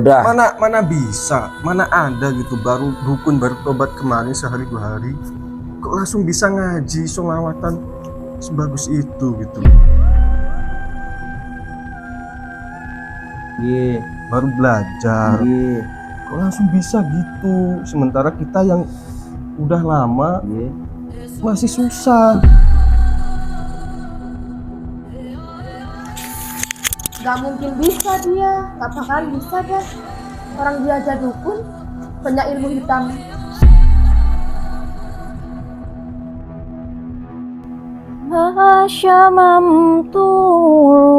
Udah. Mana bisa, mana ada gitu baru dukun baru tobat kemarin sehari 2 hari kok langsung bisa ngaji sholawatan sebagus itu gitu. Iya. Baru belajar Iya. kok langsung bisa gitu, sementara kita yang udah lama Iya. masih susah. Gak mungkin bisa dia, gak bakalan bisa deh. Orang dia aja dukun, banyak ilmu hitam. Masyamamtu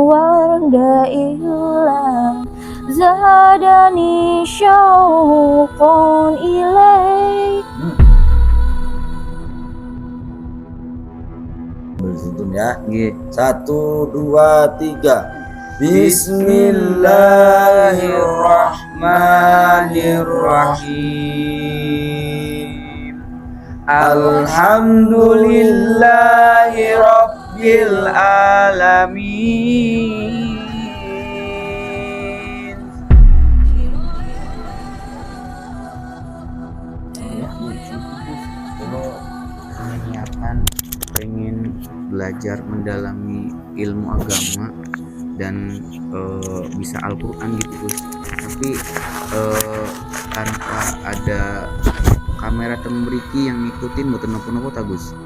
warda ilam zadani syauqan ilaik. Bersintun ya. Iya. 1, 2, 3. Bismillahirrahmanirrahim. Alhamdulillahi rabbil alamin. Kalau punya niatan pengen belajar mendalami ilmu agama dan bisa Al-Quran gitu Gus, tapi tanpa ada kamera tembriki yang ngikutin mboten napa-napa ta Gus?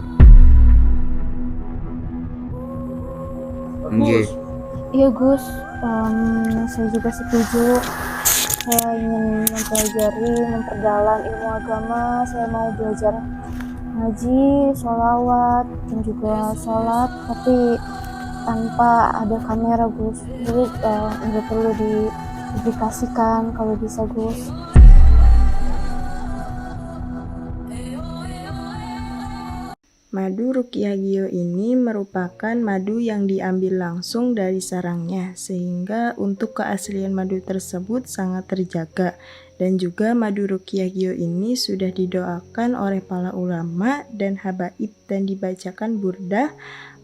Nggih. Iya Gus, saya juga setuju. Saya ingin mempelajari, memperdalam ilmu agama. Saya mau belajar ngaji, sholawat, dan juga sholat, tapi tanpa ada kamera Gus. Jadi nggak perlu dipublikasikan kalau bisa Gus. Madu Ruqyah Gio ini merupakan madu yang diambil langsung dari sarangnya, sehingga untuk keaslian madu tersebut sangat terjaga. Dan juga madu Ruqyah Gio ini sudah didoakan oleh para ulama dan habaib dan dibacakan burdah,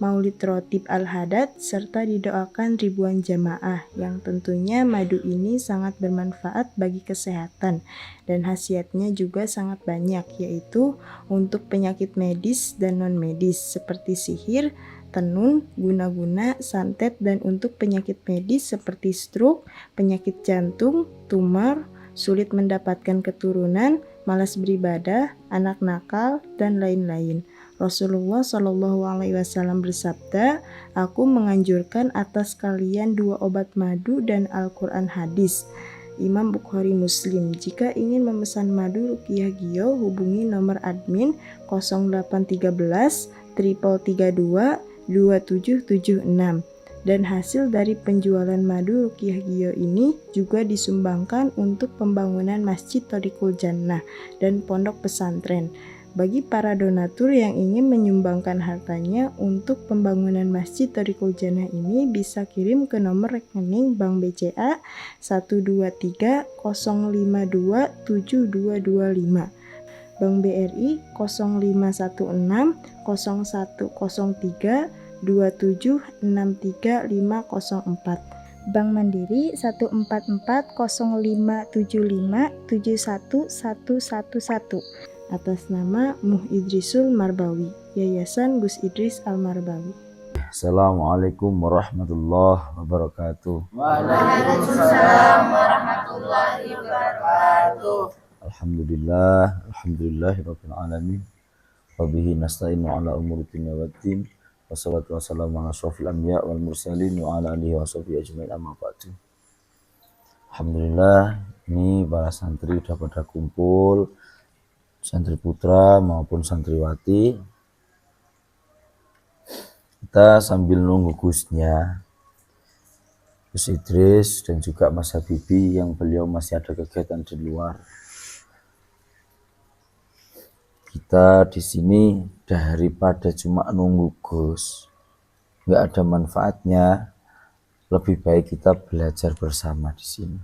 maulid rotib al-hadad, serta didoakan ribuan jamaah, yang tentunya madu ini sangat bermanfaat bagi kesehatan dan khasiatnya juga sangat banyak, yaitu untuk penyakit medis dan non-medis seperti sihir, tenun, guna-guna, santet, dan untuk penyakit medis seperti stroke, penyakit jantung, tumor, sulit mendapatkan keturunan, malas beribadah, anak nakal, dan lain-lain. Rasulullah Shallallahu Alaihi Wasallam bersabda, "Aku menganjurkan atas kalian 2 obat madu dan Al-Quran hadis." Imam Bukhari Muslim. Jika ingin memesan madu Ruqyah Gio, hubungi nomor admin 0813 332 2776. Dan hasil dari penjualan madu Ruqyah Gio ini juga disumbangkan untuk pembangunan Masjid Thoriqul Jannah dan pondok pesantren. Bagi para donatur yang ingin menyumbangkan hartanya untuk pembangunan Masjid Thoriqul Jannah ini bisa kirim ke nomor rekening Bank BCA 123 052 7225, Bank BRI 0516 0103 2763504, Bank Mandiri 1440575711111, atas nama Muh Idrisul Marbawi, Yayasan Gus Idris Al-Marbawi. Assalamualaikum warahmatullahi wabarakatuh. Waalaikumsalam warahmatullahi wabarakatuh. Alhamdulillahirabbil alamin. Wabihi nasta'inu ala umuri dunya waddin. Wassalatu wassalamu ala asyrofil anbiya wal mursalin wa ala alihi wa sahbihi ajmain, amma ba'du. Alhamdulillah, ini para santri sudah pada kumpul, santri putra maupun santriwati. Kita sambil nunggu Gusnya, Gus Idris dan juga Mas Habibi yang beliau masih ada kegiatan di luar. Kita di sini daripada cuma nunggu Gus, nggak ada manfaatnya. Lebih baik kita belajar bersama di sini.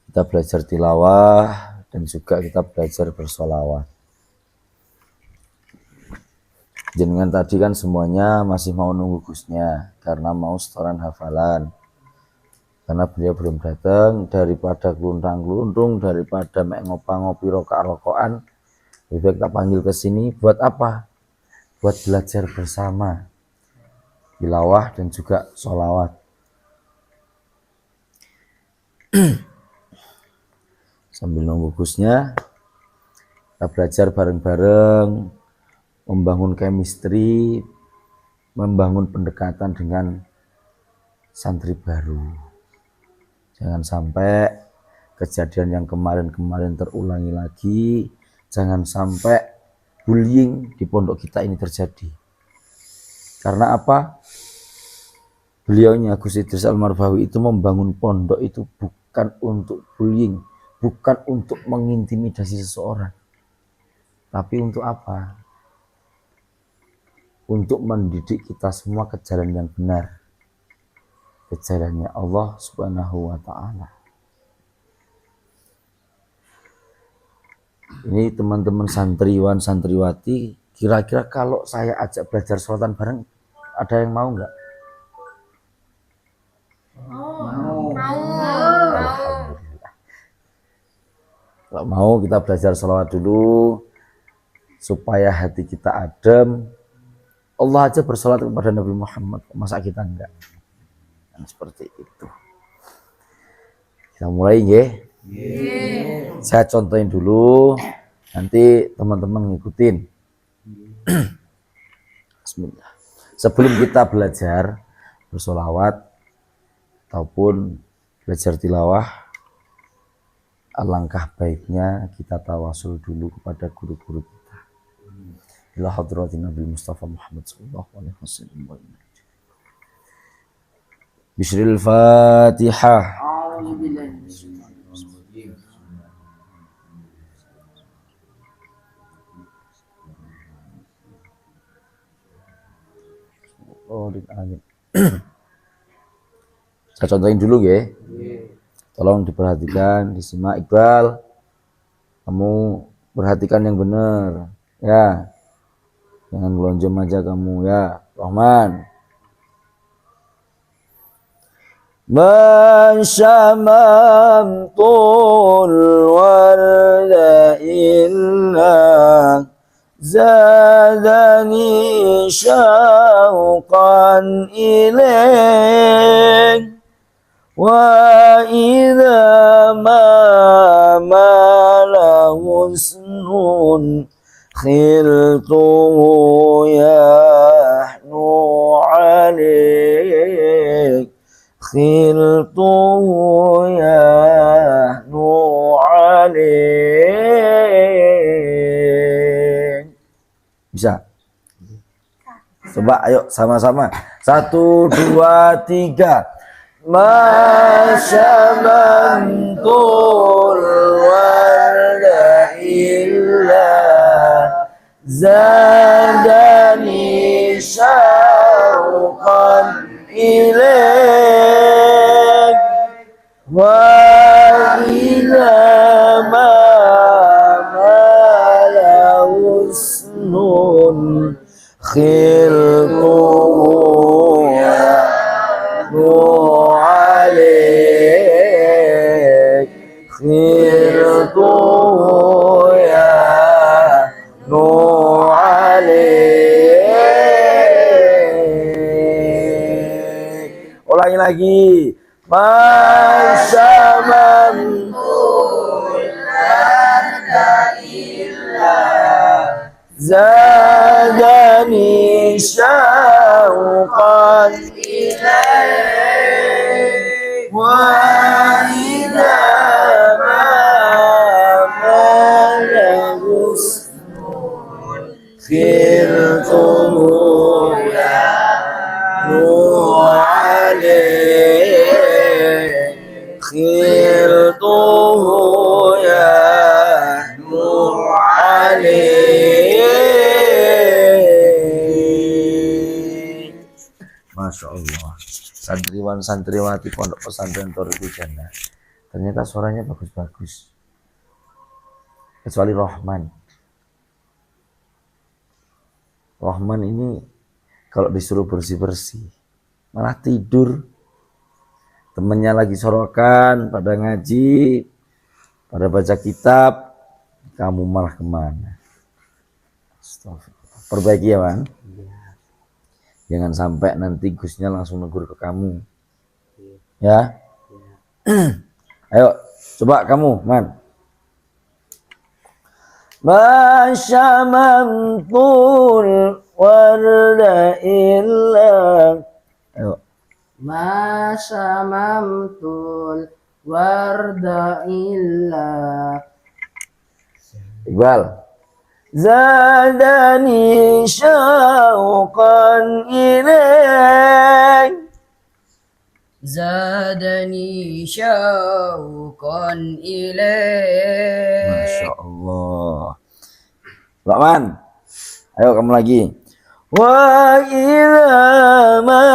Kita belajar tilawah dan juga kita belajar bersolawat. Jenengan tadi kan semuanya masih mau nunggu Gusnya karena mau setoran hafalan. karena beliau belum datang. Daripada keluntang-keluntung, daripada mek ngopi rokokan, lebih baik tak panggil ke sini. Buat apa? Buat belajar bersama tilawah dan juga sholawat. Sambil nunggu Gusnya, kita belajar bareng-bareng, membangun chemistry, membangun pendekatan dengan santri baru. Jangan sampai kejadian yang kemarin-kemarin terulangi lagi. Jangan sampai bullying di pondok kita ini terjadi. Karena apa? Beliaunya Gus Idris Al-Marbawi itu membangun pondok itu bukan untuk bullying, bukan untuk mengintimidasi seseorang. Tapi untuk apa? Untuk mendidik kita semua ke jalan yang benar. Ke jalannya Allah Subhanahu wa ta'ala. Ini teman-teman santriwan, santriwati, kira-kira kalau saya ajak belajar sholatan bareng, ada yang mau nggak? Alhamdulillah. Kalau mau kita belajar sholawat dulu, supaya hati kita adem. Allah aja bersolat kepada Nabi Muhammad, masa kita enggak? Dan seperti itu. Kita mulai ya. Saya contohin dulu, nanti teman-teman ngikutin. Bismillah. Sebelum kita belajar bersolawat ataupun belajar tilawah, alangkah baiknya kita tawasul dulu kepada guru-guru kita. Ila hadratin Nabi Mustafa Muhammad sallallahu alaihi wasallam. Bismillahil Fatihah. Amin. Saya contohin dulu ya. Tolong diperhatikan, disimak. Iqbal, kamu perhatikan yang benar ya. Jangan gelonjom aja kamu ya. Rahman. Man syamamtul warda illa zadani syauqan ilaik wa idza ma mala husnun khiltuhu yahnu alaik khiltuhu yahnu alaik. Bisa? Coba ayo sama-sama. 1, 2, 3. Masyamantul warda illa zadani syauqan ilaik wa idza ma mala husnun khiltuhu yahnu alaik khiltuhu yahnu alaik. Ulangi lagi. Masyamantul warda illa zadani syauqan ilaik wa idza ma mala husnun khiltuhu yahnu alaik khiltuhu yahnu alaik. Masya Allah. Santriwan santriwati pondok pesantren Thorul Jannah, ternyata suaranya bagus-bagus, kecuali Rohman. Rohman ini kalau disuruh bersih-bersih malah tidur. temennya lagi sorokan, pada ngaji, pada baca kitab, kamu malah kemana? Astagfirullah. Perbaiki ya Man. Jangan sampai nanti Gusnya langsung negur ke kamu. Ya. Ayo, coba kamu, Man. Ma syamamtul warda illa. Ayo. Ma syamamtul warda illa. Iqbal. Zadani syauqan ilaik. Zadani syauqan ilaik. Masya Allah. Pak Man, ayo kamu lagi. Wa ila ma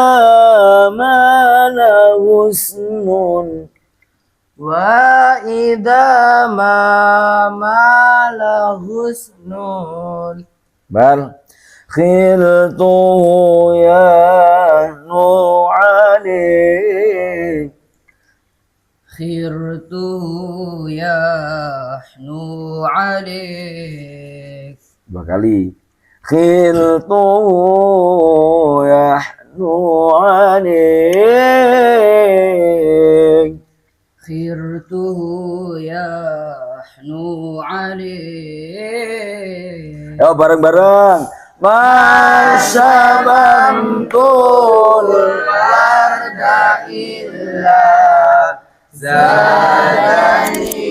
husnun. Wa idza ma mala husnun. Bal khiltu ya nu'ali. Khirtuhu yahnu alik. 2 kali. Khiltu yahnu alik. Khirtuhu yahnu alik. Ayo bareng-bareng. Masyabamtul Warda illa zadani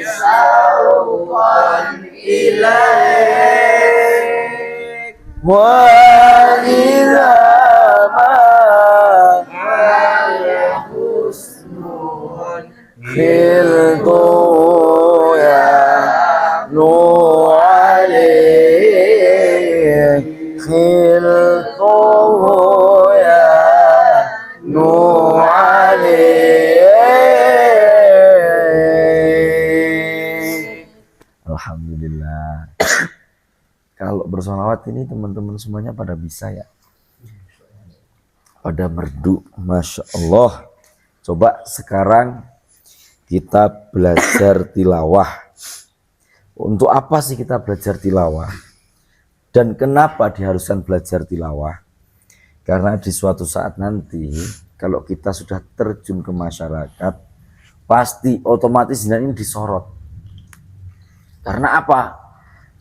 syauqan ilaik. wa idza ma khiltu ya nu'alik. Khiltu ya nu'alik. Alhamdulillah. Kalau bersolawat ini teman-teman semuanya pada bisa ya, pada merdu, Masya Allah. Coba sekarang kita belajar tilawah. Untuk apa sih kita belajar tilawah? Dan kenapa diharuskan belajar tilawah? Karena di suatu saat nanti kalau kita sudah terjun ke masyarakat, pasti otomatis ini disorot. Karena apa?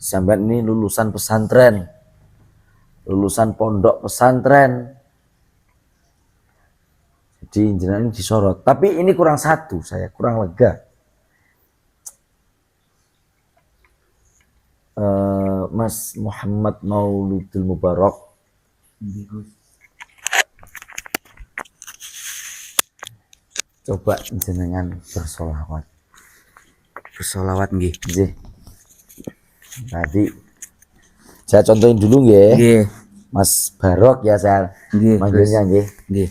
Sampai ini lulusan pesantren, lulusan pondok pesantren. Jadi jenengan ini disorot. Tapi ini kurang satu, saya kurang lega. Mas Muhammad Mauludul Mubarak. Coba jenengan bersolawat. Bersolawat nggih. Nggih. Tadi saya contohin dulu nggih. Nggih. Mas Barok ya saya Nggih. manggilnya nggih. Nggih.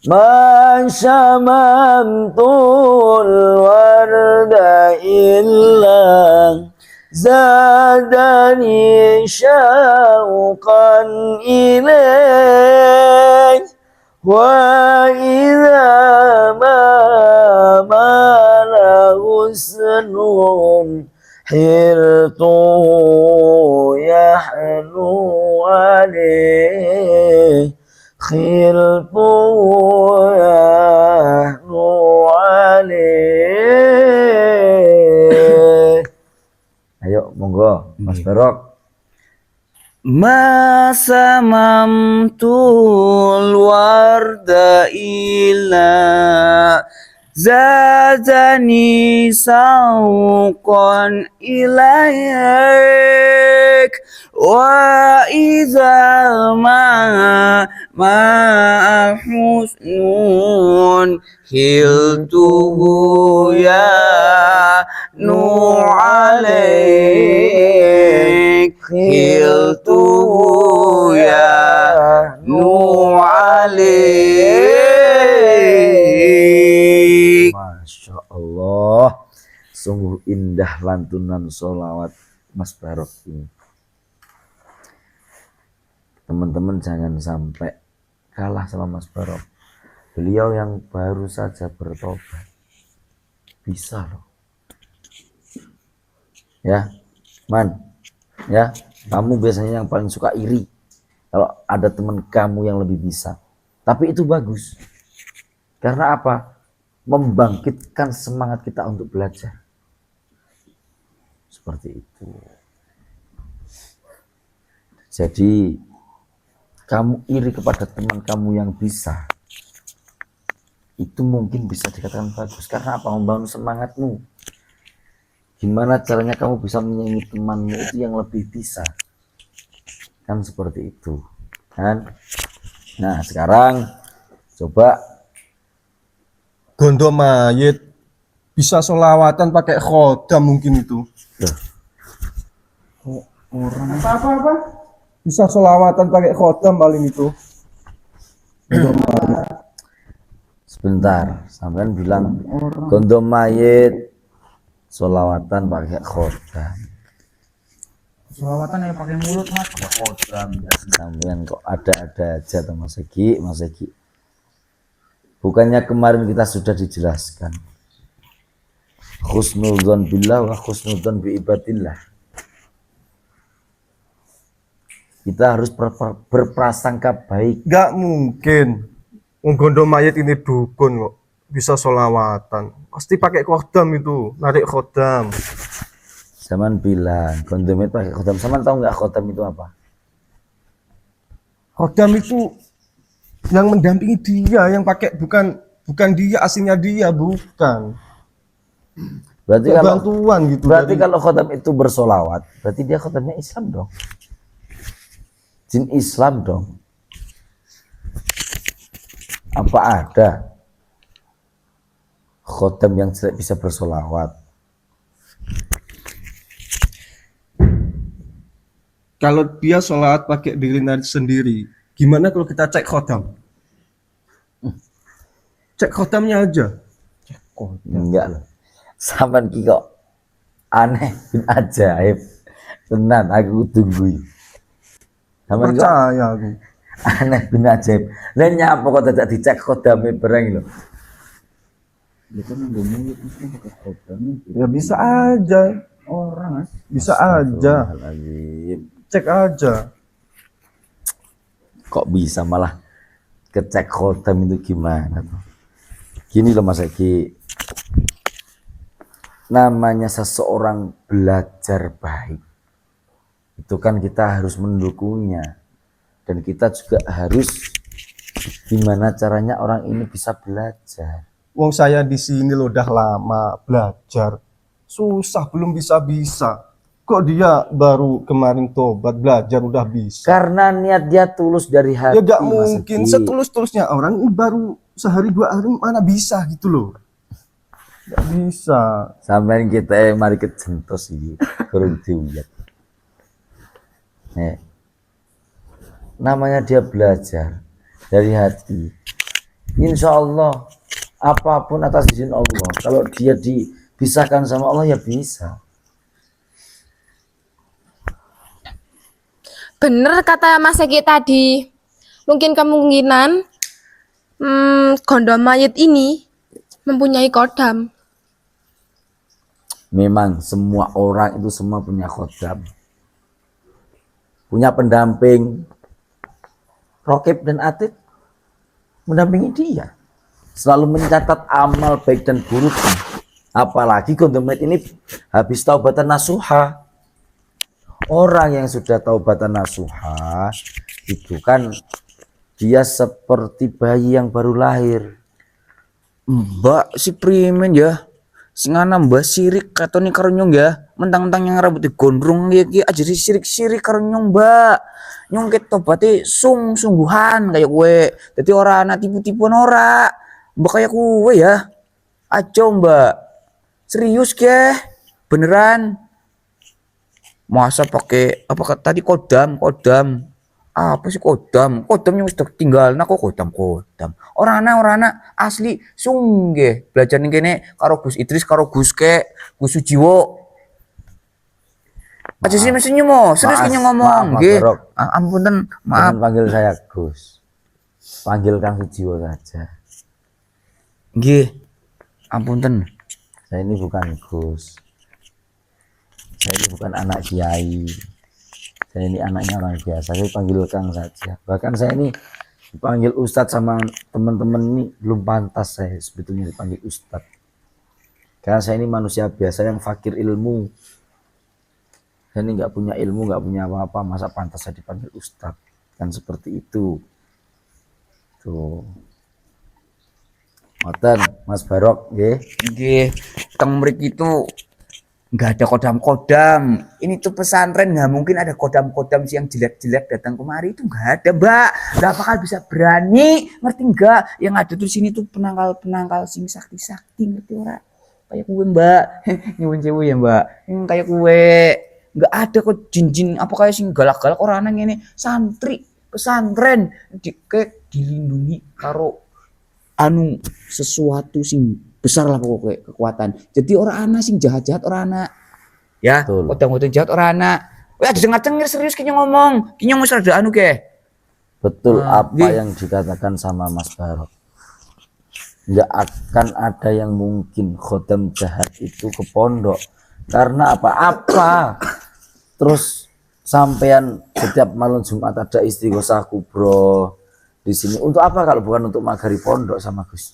Man syamamtul warda illa zadani syauqan ilaik. Wa idza ma husnun hirtu yahnu alaih. Khiltu yahnu alaih. Ayo monggo Mas Barok. Masa mamtul warda ila zadani sauqan ilaik. Wa idza ma husnun hiltuhu ya nu alaik. Hiltuhu ya nu alaik. Masya Allah, sungguh indah lantunan sholawat Mas Barok ini. Teman-teman jangan sampai kalah sama Mas Barok. Beliau yang baru saja bertobat. Bisa loh. Ya, Man. Ya, kamu biasanya yang paling suka iri kalau ada teman kamu yang lebih bisa. Tapi itu bagus. Karena apa? Membangkitkan semangat kita untuk belajar. Seperti itu. Jadi kamu iri kepada teman kamu yang bisa, itu mungkin bisa dikatakan bagus. Karena apa? Membangun semangatmu. Gimana caranya kamu bisa menyaingi temanmu itu yang lebih bisa, kan seperti itu kan. Nah sekarang coba Gondo mayit bisa sholawatan pakai khodam mungkin itu. orang Apa? Bisa sholawatan pakai khodam paling itu. sebentar, sampean bilang gondo mayit sholawatan pakai khodam. Selawatan ya pakai mulut mas, pakai kodam. Sampean kok ada-ada aja tuh Mas Egi. Bukannya kemarin kita sudah dijelaskan husnudzon billah wa husnudzon bi ibadillah. Kita harus berprasangka baik. Gak mungkin. Gondo mayit ini dukun kok bisa sholawatan. Pasti pakai khodam itu, narik khodam. Zaman bilang kondomit pakai khodam. Zaman tahu nggak khodam itu apa? Khodam itu yang mendampingi dia, yang pakai bukan dia, aslinya dia bukan. Berarti Kayak kalau bantuan gitu. berarti kalau khodam itu bersolawat, berarti dia khodamnya Islam dong. Jin Islam dong. Apa ada khodam yang tidak bisa bersolawat? Kalau dia sholat pakai diri sendiri, gimana kalau kita cek khodam? Cek khodamnya aja. Enggak loh. Sampai kok aneh bin ajaib. Tenan aku tunggu. Sampai kok Percaya aku. aneh bin ajaib. Lah nyapa kok tidak dicek khodame bareng lho. Ya bisa aja. Orang Bisa aja. Astagfirullahaladzim. Cek aja. Kok bisa malah kecek khodam itu gimana tuh? Gini loh Mas Eki. Namanya seseorang belajar baik, itu kan kita harus mendukungnya. Dan kita juga harus gimana caranya orang ini bisa belajar. Wong saya di sini loh udah lama belajar. Susah belum bisa-bisa. Kok dia baru kemarin tobat belajar udah bisa? Karena niat dia tulus dari hati. Ya gak Mas mungkin Eki. setulus-tulusnya orang ini baru sehari 2 hari mana bisa gitu loh. Gak bisa. Sampai kita mari kecentos iki kurang diuyat. Namanya dia belajar dari hati. Insya Allah apapun atas izin Allah. Kalau dia dipisahkan sama Allah ya bisa. Bener kata Mas Eki tadi. Mungkin kemungkinan gondo mayit ini mempunyai kodam. Memang semua orang itu semua punya khodam, punya pendamping. Rokib dan Atid mendampingi dia, selalu mencatat amal baik dan buruk. Apalagi gondo mayit ini habis taubatan nasuha. Orang yang sudah taubatan nasuha itu kan dia seperti bayi yang baru lahir. Mbak si primen ya. Sing ana mbak sirik katone karo nyong ya. Mentang-mentang yang rambutnya gondrong iki aja sirik-sirik karo nyong, Mbak. Nyong ket tobaté sungguhan kayak kowe. Dadi ora ana tipu-tipuan ora. Mbak kayak kowe ya. Aco, Mbak. Serius ke? Beneran. Masa pakai apa tadi kodam. Apa sih kodam yang wis tinggal kok kodam orang anak asli sungguh belajar nih kene karo Gus Idris karo Gus Sujiwo aja sih mesinnya mau serius kayaknya ngomong nggih ampunten maaf Jangan panggil saya Gus, panggil Kang Sujiwo saja. Nggih. Ampunten. Saya ini bukan Gus. Saya ini bukan anak kiai. Saya ini anaknya orang biasa. Saya panggil Kang saja. Bahkan saya ini dipanggil Ustadz sama teman-teman ini belum pantas saya sebetulnya dipanggil Ustadz. Karena saya ini manusia biasa yang fakir ilmu. Saya ini nggak punya ilmu, nggak punya apa-apa. Masa pantas saya dipanggil Ustadz? Kan seperti itu. Tuh. Ngoten, Mas Barok, nggih. Nggih. Teng mriki itu nggak ada kodam-kodam. Ini tuh pesantren, nggak mungkin ada kodam-kodam sih yang jelek-jelek datang kemari, itu nggak ada, Mbak. Nggak bakal bisa berani, ngerti nggak? Yang ada tuh sini tuh penangkal-penangkal sing sakti-sakti, ngerti ora? Kayak kue, Mbak. Nyuwun sewu ya, Mbak. Yang kayak kue. Nggak ada kok jin-jin apa kayak sing galak-galak orang nang ini. Santri pesantren kayak dilindungi karo anu sesuatu sing besar lah pokoknya kekuatan. Jadi orang anak sing jahat-jahat orang anak. Ya, Betul. kodam-kodam jahat orang anak. Wah, dengar-dengar serius kini ngomong. Kini ngomong serada anu ke. Betul apa nggih. yang dikatakan sama Mas Barok. Nggak akan ada yang mungkin khotam jahat itu ke pondok. Karena apa-apa. Terus sampean setiap malam Jumat ada istighosah kubro di sini. Untuk apa kalau bukan untuk magari pondok sama Gus?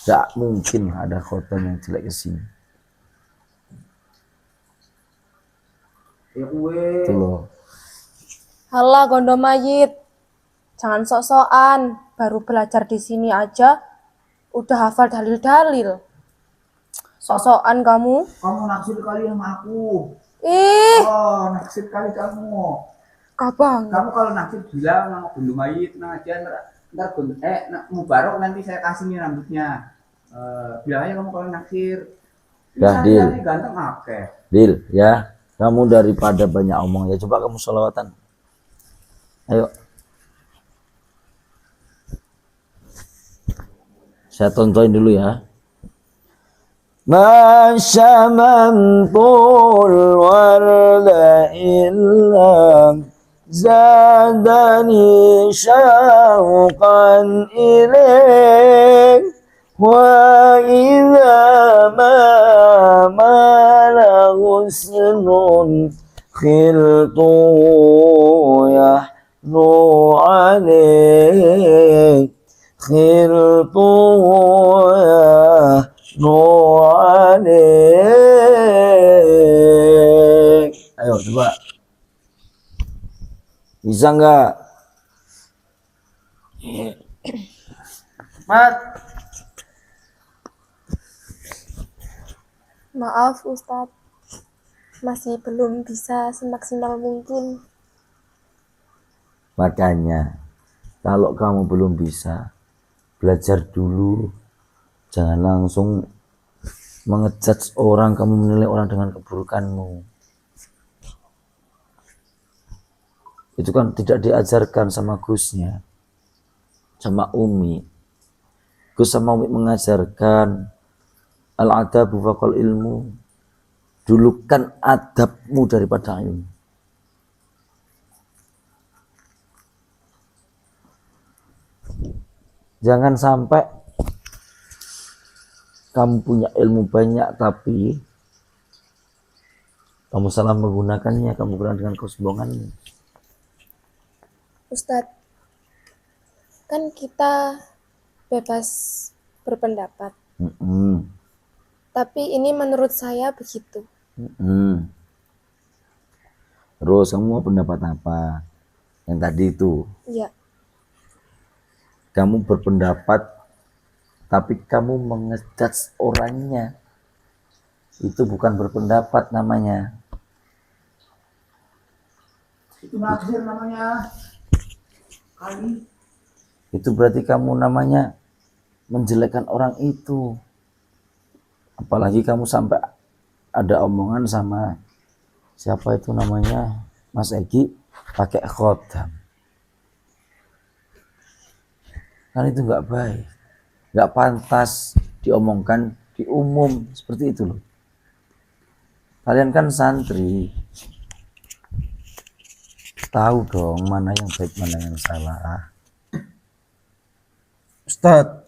Nggak mungkin ada khotam yang jelek ke sini. Itu loh. Halah gondo mayit. Jangan sok-sokan, baru belajar di sini aja udah hafal dalil-dalil. Sok-sokan kamu. Kamu naksir kali sama aku. Ih, Oh, naksir kali kamu. kabang. Kamu kalau naksir bilang sama gundu mayit nah aja ntar Mubarok nanti saya kasih nih rambutnya. Bilang aja kamu kalau naksir. Dah, Dil. Ganteng akeh. Dil, ya. Kamu daripada banyak omong ya coba kamu sholawatan. Ayo. Saya tontonin dulu ya. ما شممت الورد إلا زادني شوقا إليك وإذا ما مال حسن خلت يحلو عليك خلت يحلو عليك. Ayo coba. Bisa nggak? Mat, Maaf Ustadz, masih belum bisa semaksimal mungkin. Makanya kalau kamu belum bisa, belajar dulu. Jangan langsung mengejudge orang, kamu menilai orang dengan keburukanmu. Itu kan tidak diajarkan sama Gusnya, sama Umi. Gus sama Umi mengajarkan al-adabu faqal ilmu. Dulukan adabmu daripada ilmu. Jangan sampai kamu punya ilmu banyak tapi kamu salah menggunakannya, kamu gunakan dengan kesombongannya. Ustadz, kan kita bebas berpendapat, Mm-mm. tapi ini menurut saya begitu. Mm-mm. Terus kamu mau pendapat apa? Yang tadi itu, Ya, kamu berpendapat tapi kamu mengejudge orangnya. Itu bukan berpendapat namanya. itu naksir namanya. Kali. Itu berarti kamu namanya menjelekkan orang itu. Apalagi kamu sampai ada omongan sama siapa itu namanya Mas Egi pakai khotam. Kan itu nggak baik, nggak pantas diomongkan di umum seperti itu loh. Kalian kan santri, tahu dong mana yang baik mana yang salah. Ustadz,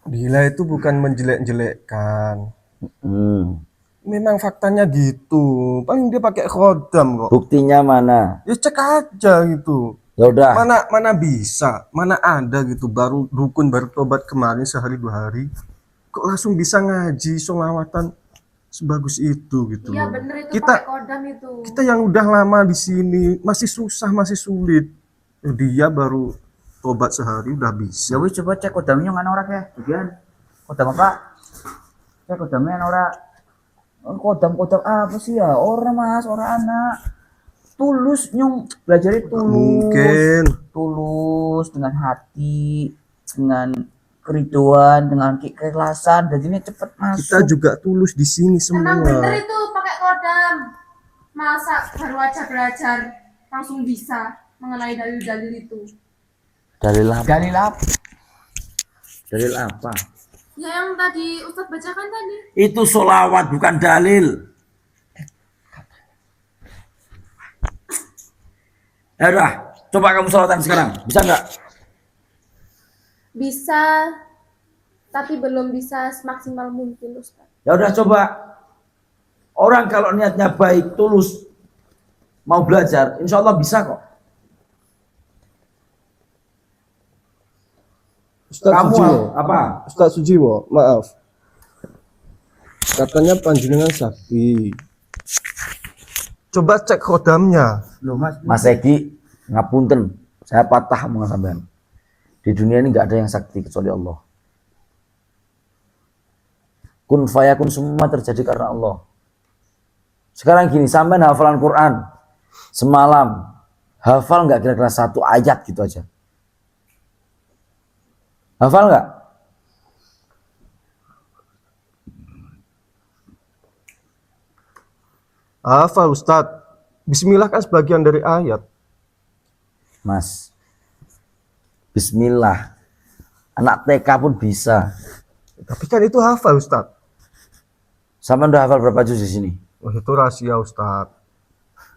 Dila itu bukan menjelek-jelekkan. Hmm. Memang faktanya gitu. Paling dia pakai khodam kok. Buktinya mana? Ya cek aja gitu. Ya udah. Mana bisa, mana ada gitu baru dukun baru tobat kemarin sehari 2 hari. Kok langsung bisa ngaji sholawatan sebagus itu gitu Iya loh. bener itu Kita pakai kodam itu. kita yang udah lama di sini masih susah, masih sulit. Dia baru tobat sehari udah bisa. Ya wis coba cek kodamnya kan ora ya. Bagian. Kodam apa? Cek kodamnya kan ora. Kodam apa sih ya? Ora Mas, ora anak. Tulus nyong belajar itu tulus. Mungkin Tulus dengan hati, dengan keriduan, dengan keikhlasan, dan ini cepet masuk. kita juga tulus di sini Emang bener semua. itu pakai kodam. Masa baru aja belajar langsung bisa mengenai dalil-dalil itu. Dalil apa? Dalil apa? Dalil apa? Ya yang tadi Ustadz bacakan tadi. Itu sholawat bukan dalil. Ya udah, coba kamu sholawatan sekarang. Bisa nggak? Bisa, tapi belum bisa semaksimal mungkin Ustadz. Ya udah coba. Orang kalau niatnya baik, tulus, mau belajar, insya Allah bisa kok. Ustaz Kamu Sujiwo, apa? Ustaz Sujiwo, maaf. Katanya panjenengan sakti. Coba cek khodamnya. Loh Mas, Mas Egi, ngapunten, saya patah omongan sampean. Di dunia ini nggak ada yang sakti kecuali Allah. Kun fayakun semua terjadi karena Allah. Sekarang gini, sampean hafalan Quran semalam, hafal nggak kira-kira 1 ayat gitu aja? Hafal nggak? Hafal Ustaz. Bismillah kan sebagian dari ayat. Mas, Bismillah, anak TK pun bisa. Tapi kan itu hafal Ustaz. Sampean udah hafal berapa juz di sini? Oh, itu rahasia Ustaz.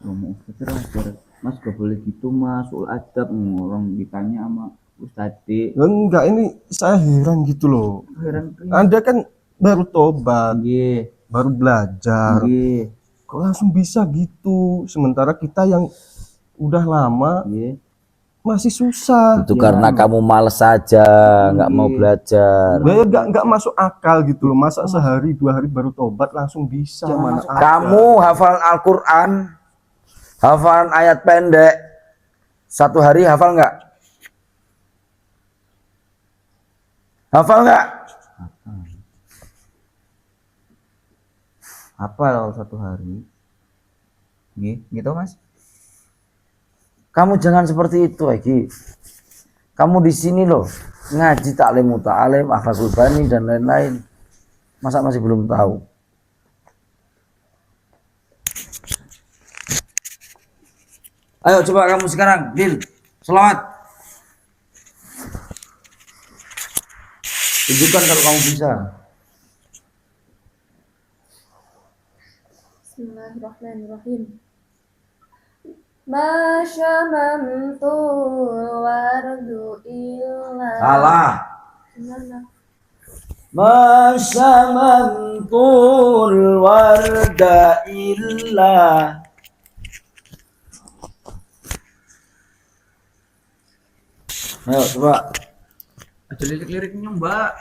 ngomong belajar. Mas gak boleh gitu Mas, ul adab orang ditanya sama Ustadz. Enggak, ini saya heran gitu loh. Heran Anda kan baru tobat, nggih, baru belajar. nggih, Kok langsung bisa gitu? Sementara kita yang udah lama nggih. masih susah. Itu karena kamu males saja, nggak mau belajar. Ya nggak masuk akal gitu loh. Masa sehari 2 hari baru tobat langsung bisa? Mana ada. Kamu hafal Al-Quran, hafalan ayat pendek, 1 hari hafal nggak? Hafal nggak? Apa kalau 1 hari? Nggih, gitu Mas. Kamu jangan seperti itu, Egi. Kamu di sini loh, ngaji taklim muta'alim, akhlakul bani dan lain-lain. Masa masih belum tahu? Ayo coba kamu sekarang, Dil, selawat. Tunjukkan kalau kamu bisa. Bismillahirrahmanirrahim. Ma syamamtu wardu illa. Salah. Gimana? Masyamantul warda illa. Ayo coba. Aja lirik-lirik nyong, Mbak.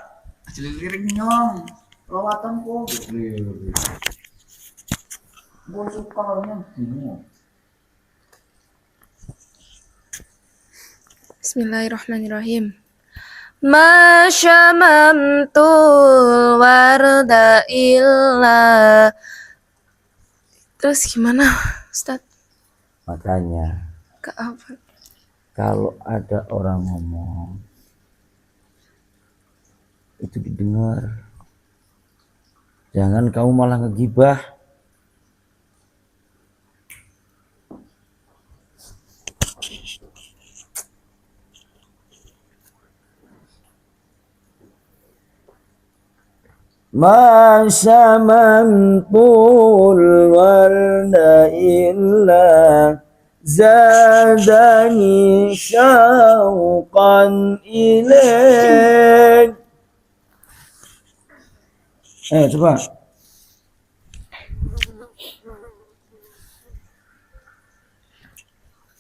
Aja lirik nyong. Lawatan kok. Gue suka orangnya gini. Bismillahirrahmanirrahim. Ma syamamtu warda illa. Terus gimana, Ustaz? Makanya Kak apa? kalau ada orang ngomong itu didengar. Jangan kamu malah ngegibah. Ma syamamtul warda illa zadani syauqan ilaik. Coba.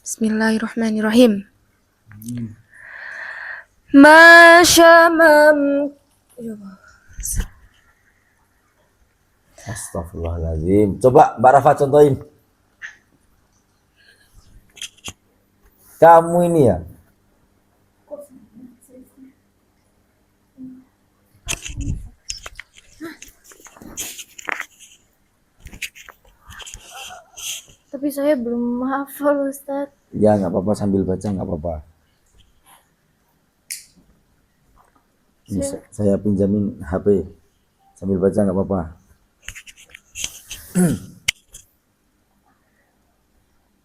Bismillahirrahmanirrahim. Masyamam. Astagfirullahaladzim. Coba Mbak Rafa contohin. Kamu ini ya. Tapi saya belum hafal Ustadz. Ya nggak apa-apa, sambil baca nggak apa-apa. Ini saya pinjamin HP. Sambil baca nggak apa-apa.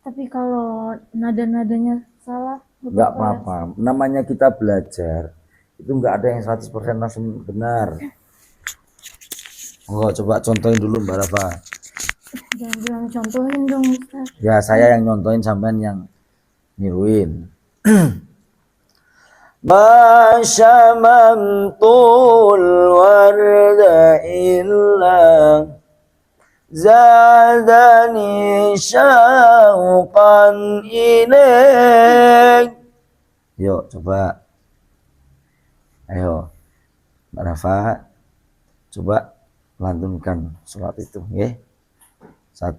Tapi kalau nada-nadanya salah, Nggak apa-apa. Namanya kita belajar. Itu nggak ada yang 100% langsung benar. Oh, coba contohin dulu Mbak Rafa. Jangan bilang contohin dong Ustaz. Ya saya yang nyontohin, sampean yang niruin. Masyamamtul warda illa zadani syauqan ilaik. Yuk coba. Ayo Mbak Rafa, coba lantunkan sholat itu, ya. 1,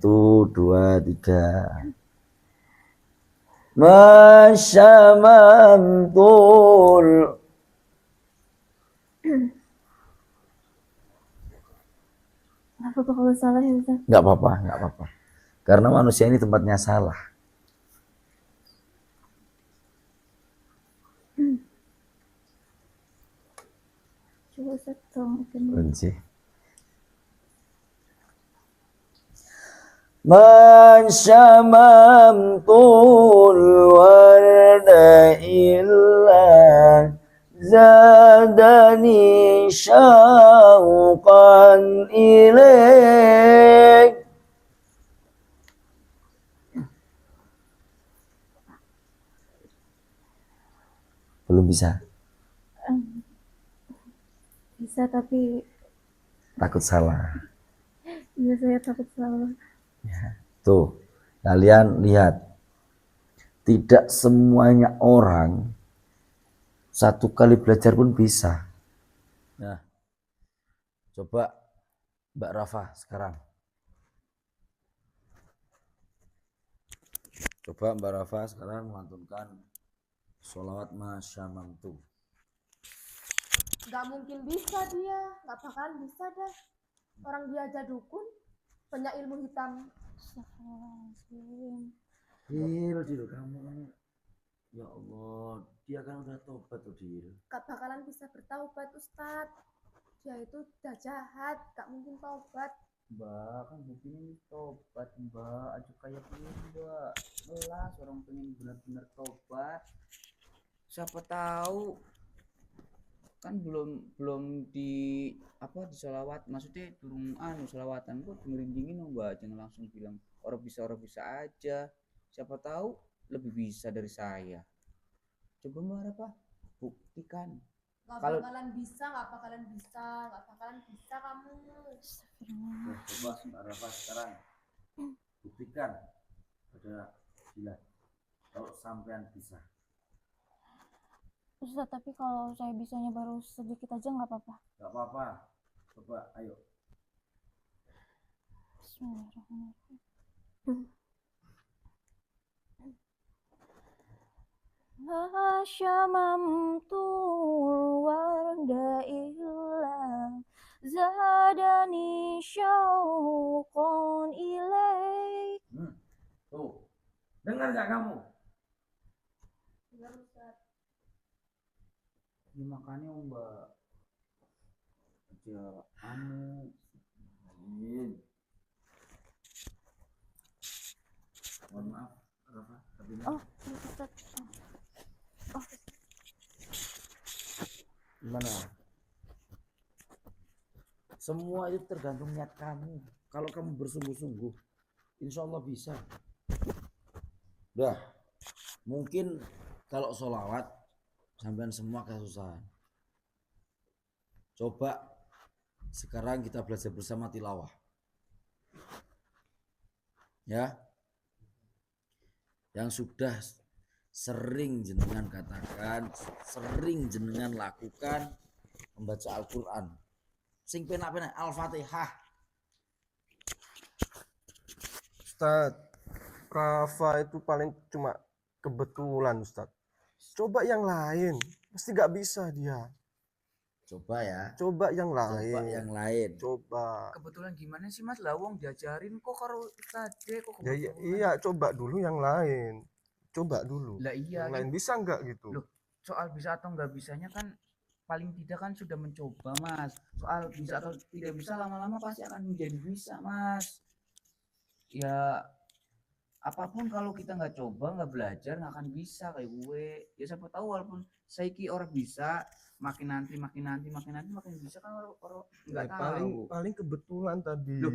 2, 3. Masyamamtul. Apa kalau salah ya Ustaz? Nggak apa-apa, nggak apa-apa. Karena manusia ini tempatnya salah. Coba Ustaz tolong Kunci. Masyamamtul warda illa zadani syauqan ilaik. Belum bisa? Bisa tapi Takut salah. ya saya takut salah. Tuh, kalian lihat. Tidak semuanya orang satu kali belajar pun bisa. Nah, coba Mbak Rafa sekarang. Coba Mbak Rafa sekarang melantunkan sholawat masyamamtu. Gak mungkin bisa dia, gak bakalan bisa dah. Orang dia aja dukun, banyak ilmu hitam. Dil kamu. Ya Allah, dia kan udah tobat tuh Dil. Gak bakalan bisa bertaubat Ustadz. Dia itu udah jahat, gak mungkin taubat. Mbak, kan buktinya ini tobat Mbak. Aja kayak ini Mbak. Jelas orang pengen benar-benar tobat. Siapa tahu kan belum di apa di sholawat, maksudnya turun sholawatan kok ngerindingin dong Mbak, jangan langsung bilang orang bisa aja, siapa tahu lebih bisa dari saya. Coba Mbak apa buktikan. Gak Kalau- bakalan bisa, gak bakalan bisa, gak bakalan bisa kamu. Nah, coba Mbak Rafa sekarang buktikan pada Dila kalau sampean bisa. Ustaz, tapi kalau saya bisanya baru sedikit aja nggak apa-apa. Gak apa-apa. Coba ayo. Bismillahirrahmanirrahim. Masyamamtu warda illa zadani syauqan ilaik. Tuh, dengar gak kamu? Ya makanya Mbak aja Mohon maaf, Rafa. Oh, Ustaz. Oh, Gimana? Semua itu tergantung niat kamu. Kalau kamu bersungguh-sungguh, insya Allah bisa. Udah, mungkin kalau sholawat sampean semua kesusahan. Coba Sekarang kita belajar bersama tilawah. Ya. Yang sudah sering jenengan katakan, sering jenengan lakukan membaca Al-Qur'an. Sing penak-penak Al-Fatihah. Ustadz, Rafa itu paling cuma kebetulan Ustadz. Coba yang lain, pasti gak bisa dia. Coba ya. Coba yang Coba lain. yang lain. Coba. Kebetulan gimana sih Mas? Lawong diajarin kok karo tadi kok Ya, kebetulan. iya, coba dulu yang lain. Coba dulu. Lah iya, Yang lain bisa nggak gitu? Loh, soal bisa atau nggak bisanya kan paling tidak kan sudah mencoba Mas. Soal bisa atau tidak bisa lama-lama pasti akan menjadi bisa Mas. Ya apapun kalau kita nggak coba nggak belajar nggak akan bisa kayak gue. Ya siapa tahu walaupun saiki orang bisa makin nanti makin bisa kan orang nggak Ya, tahu. paling kebetulan tadi. Loh,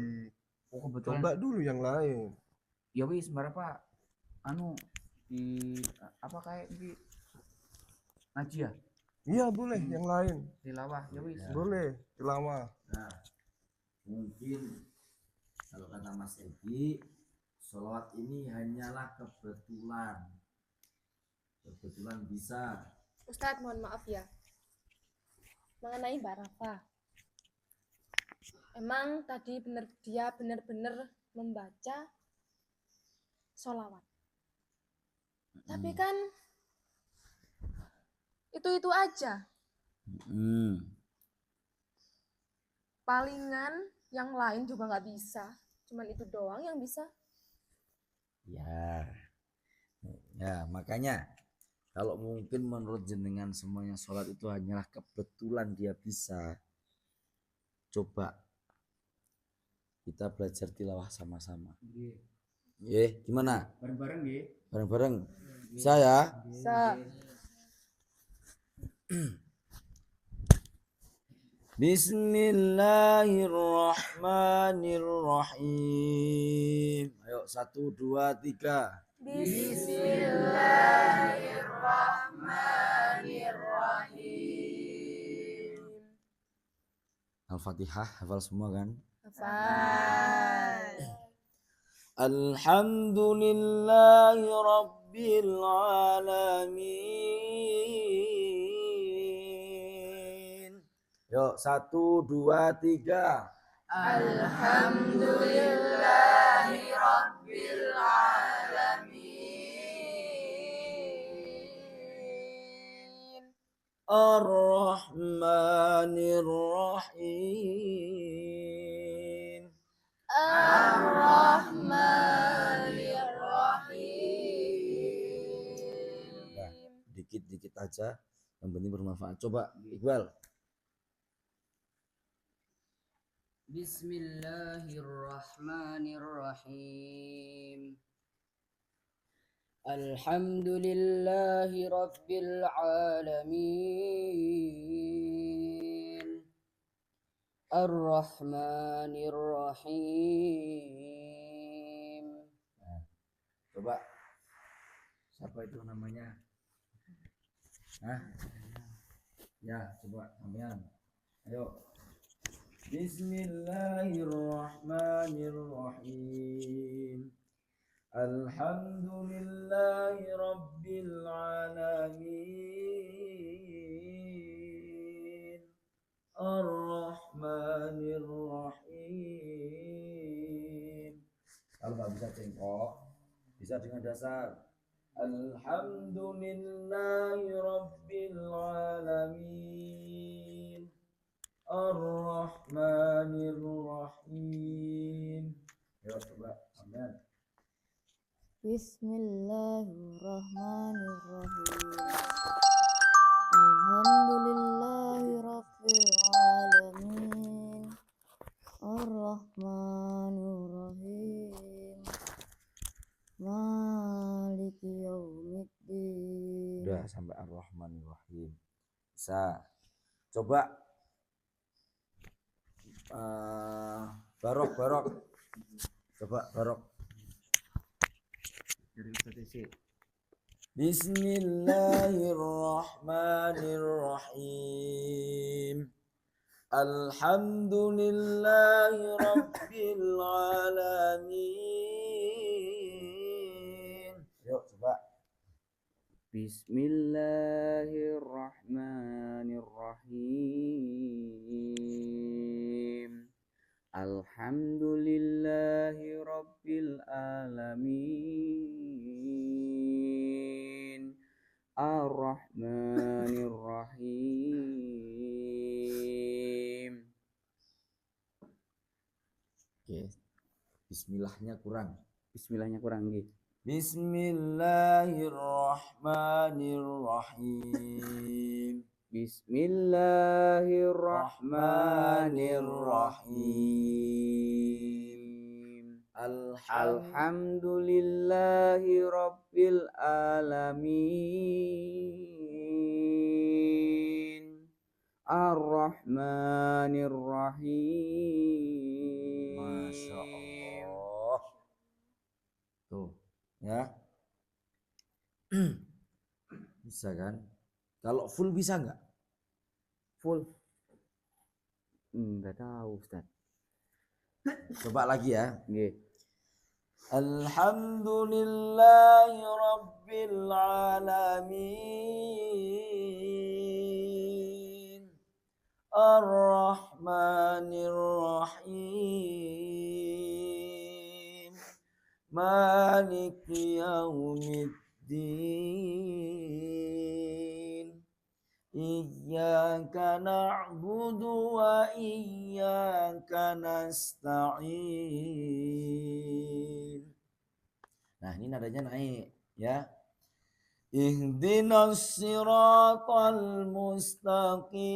oh kebetulan. Coba dulu yang lain. Ya wis berapa anu di apa kayak di ngaji ya Iya boleh yang lain. tilawah ya wis. Boleh tilawah. Nah, mungkin kalau kata Mas Egi, sholawat ini hanyalah kebetulan. Kebetulan bisa. Ustadz, mohon maaf ya. Mengenai Mbak Rafa. Emang tadi dia benar-benar membaca sholawat. Tapi kan itu aja. Palingan yang lain juga nggak bisa. Cuman itu doang yang bisa. Ya. Ya, makanya kalau mungkin menurut jenengan semuanya sholat itu hanyalah kebetulan dia bisa. Coba kita belajar tilawah sama-sama. Gimana? Bareng-bareng nggih. Bareng-bareng. Saya. Bismillahirrahmanirrahim. Ayo 1, 2, 3. Bismillahirrahmanirrahim. Al-Fatihah hafal semua kan? Hafal. Alhamdulillahi Rabbil Alamin. Yuk 1, 2, 3. Alhamdulillahi Rabbil Alamin. Ar-Rahmanir Rahim. Ar-Rahmanir-Rahim. Nah, dikit-dikit aja, yang penting bermanfaat. Coba Iqbal. Bismillahirrahmanirrahim. Alhamdulillahi Rabbil Alamin. Ar-Rahmanir-Rahim. Nah, coba siapa itu namanya? Hah? Ya, coba sampean. Ayo. Bismillahirrahmanirrahim. Alhamdulillahi Rabbil Alamin. Ar-Rahmanir Rahim. Kalau nggak bisa cengkok, bisa dengan dasar. Alhamdulillahi Rabbil Alamin. Ar-Rahmanir Rahim. Ya coba, amin. Bismillahirrahmanirrahim. Alhamdulillahi Rabbil Alamin. Ar-Rahmanir-Rahim. Maliki yaumiddin. Udah sampai Ar-Rahmanir Rahim. Bisa. Coba barok. Coba barok. Dari Ustaz Isi. Bismillahirrahmanirrahim. Alhamdulillahi Rabbil Alamin. Yuk coba. Bismillahirrahmanirrahim. Alhamdulillahi Rabbil Alamin. Ar-Rahmanir-Rahim. Oke. Bismillahnya kurang. Bismillahnya kurang nggih. Bismillahirrahmanirrahim. Bismillahirrahmanirrahim. Alhamdulillahi Rabbil Alamin. Ar-Rahmanir-Rahim. Masya Allah. Tuh, ya. Bisa kan? Kalau full bisa nggak? Full. Enggak tahu, Ustaz. Coba lagi ya. Nggih. Alhamdulillahi Rabbil Alamin. Ar-Rahmanir-Rahim. Maliki yaumiddin. Iyyaka na'budu wa iyyaka nasta'in. Nah, ini nadanya naik ya. Ihdinas siratal mustaqim.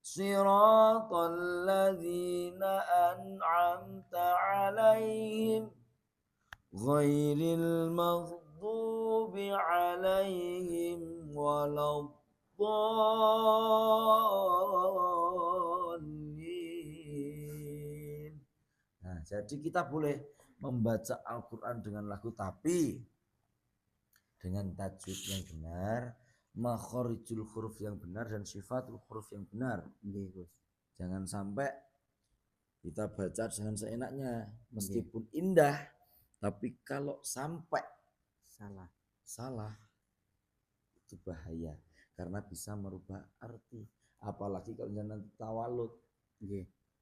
Siratal ladzina an'amta 'alaihim ghairil maghdubi 'alaihim waladdallin. Nah, jadi kita boleh membaca Al-Quran dengan lagu tapi dengan tajwid yang benar, makhorijul huruf yang benar dan sifatul huruf yang benar. Jangan sampai kita baca dengan seenaknya meskipun indah, tapi kalau sampai salah itu bahaya karena bisa merubah arti. Apalagi kalau nanti tawalud.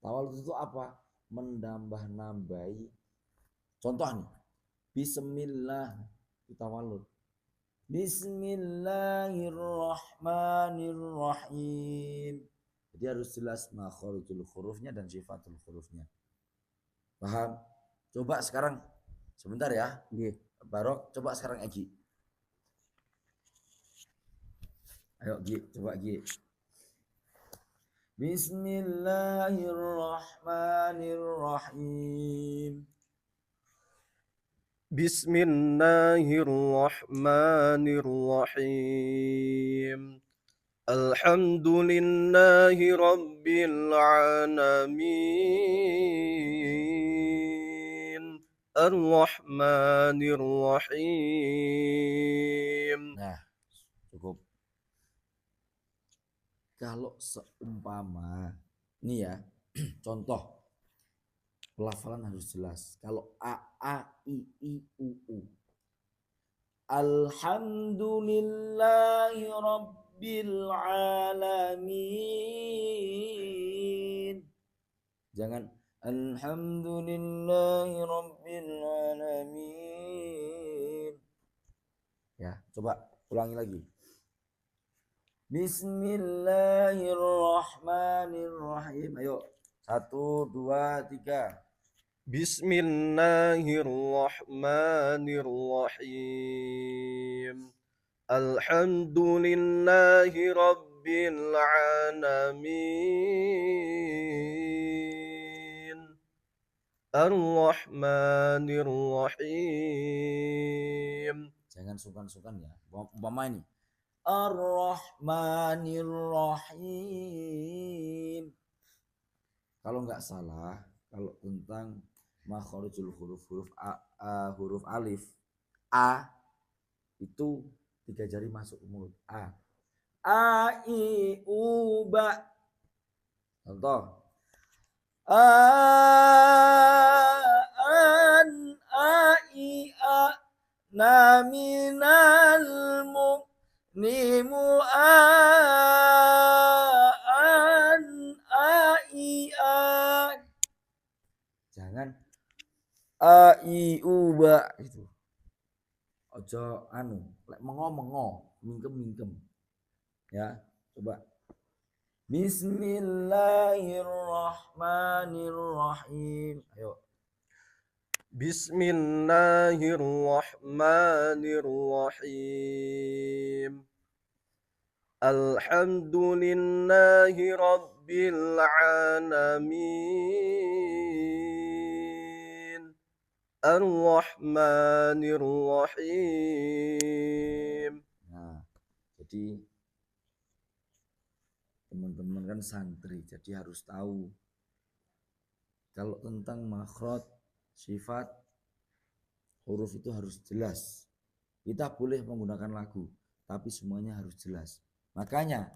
Tawalud itu apa? Menambah-nambahi. Contoh nih, Bismillah kita walud. Bismillahirrahmanirrahim. Jadi harus jelas makhorijul hurufnya dan sifatul hurufnya. Paham? Coba sekarang sebentar ya. Barok, coba sekarang Egi. Ayo Gi, coba Gi. Bismillahirrahmanirrahim. Bismillahirrahmanirrahim. Alhamdulillahi Rabbil Alamin. Ar-Rahmanir-Rahim. Nah, cukup. Kalau seumpama, nih ya, contoh. Pelafalan harus jelas. Kalau A, I, U, U. Alhamdulillahi Rabbil Alamin. Jangan Alhamdulillahi Rabbil Alamin. Ya, coba ulangi lagi. Bismillahirrahmanirrahim. Ayo, 1, 2, 3. Bismillahirrahmanirrahim. Alhamdulillahi Rabbil Alamin. Ar-Rahmanir-Rahim. Jangan sungkan-sungkan ya. Umpama ini. Ar-Rahmanir-Rahim. Kalau nggak salah, kalau tentang makhorijul huruf huruf alif A itu 3 jari masuk ke mulut A. A I U ba. Contoh. A an a I a na minal mu'nimu a an a I a. Jangan a I U ba gitu. Ojo anu, lek mengo, mingkem. Ya, coba. Bismillahirrahmanirrahim. Ayo. Bismillahirrahmanirrahim. Alhamdulillahi rabbil alamin. Ar-Rahmanir-Rahim. Nah, jadi teman-teman kan santri, jadi harus tahu kalau tentang makhraj, sifat, huruf itu harus jelas. Kita boleh menggunakan lagu, tapi semuanya harus jelas. Makanya,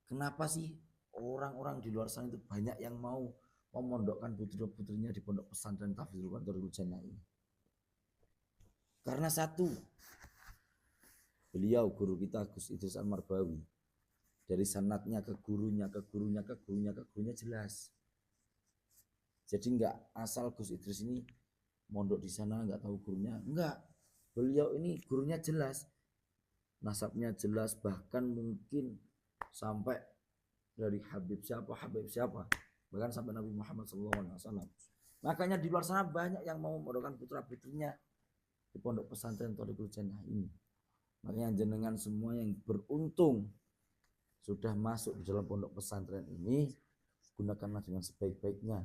kenapa sih orang-orang di luar sana itu banyak yang mau memondokkan putri-putrinya di pondok pesantren Tahfidzul Quran Darul Jannah ini? Karena satu, beliau guru kita Gus Idris Al-Marbawi, dari sanatnya ke gurunya jelas. Jadi enggak asal Gus Idris ini mondok di sana enggak tahu gurunya, enggak. Beliau ini gurunya jelas, nasabnya jelas, bahkan mungkin sampai dari Habib siapa, bahkan sampai Nabi Muhammad SAW. Makanya di luar sana banyak yang mau memondokkan putra putrinya di pondok pesantren Thariqul Jannah ini. Makanya jenengan semua yang beruntung sudah masuk di dalam pondok pesantren ini, gunakanlah dengan sebaik-baiknya.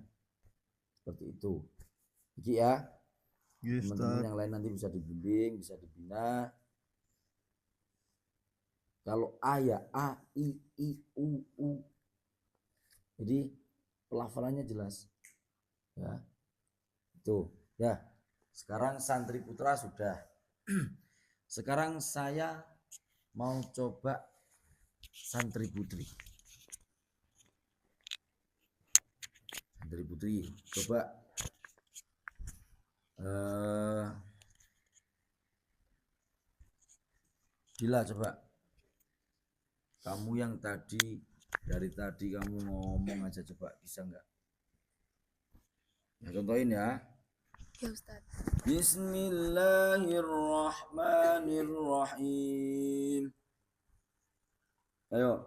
Seperti itu. Jadi ya, teman-teman yang lain nanti bisa dibimbing, bisa dibina. Kalau A ya A, I, U. Jadi pelafalannya jelas. Ya. Itu. Ya. Sekarang santri putra sudah. Sekarang saya mau coba santri putri. Santri putri, coba Bila coba kamu yang dari tadi kamu ngomong aja, coba bisa nggak? Ya, contohin ya. Ya Ustaz. Bismillahirrahmanirrahim. Ayo.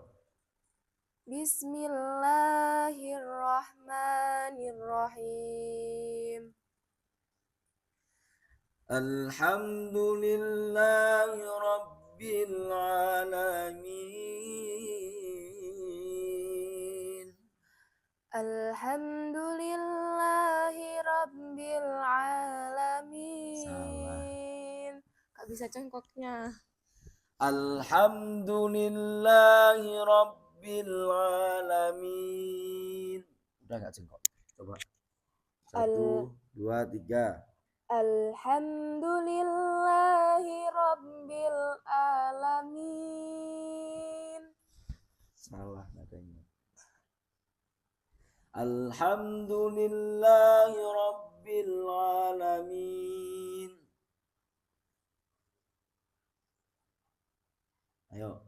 Bismillahirrahmanirrahim. Alhamdulillahi rabbil alamin. Alhamdulillahi rabbil alamin. Salah. Gak bisa cengkoknya. Alhamdulillahi rabbil alamin. Udah nggak cengkok? Coba. 1, 2, 3. Alhamdulillahi rabbil alamin. Salah nadanya. Alhamdulillahi rabbil alamin. Ayo.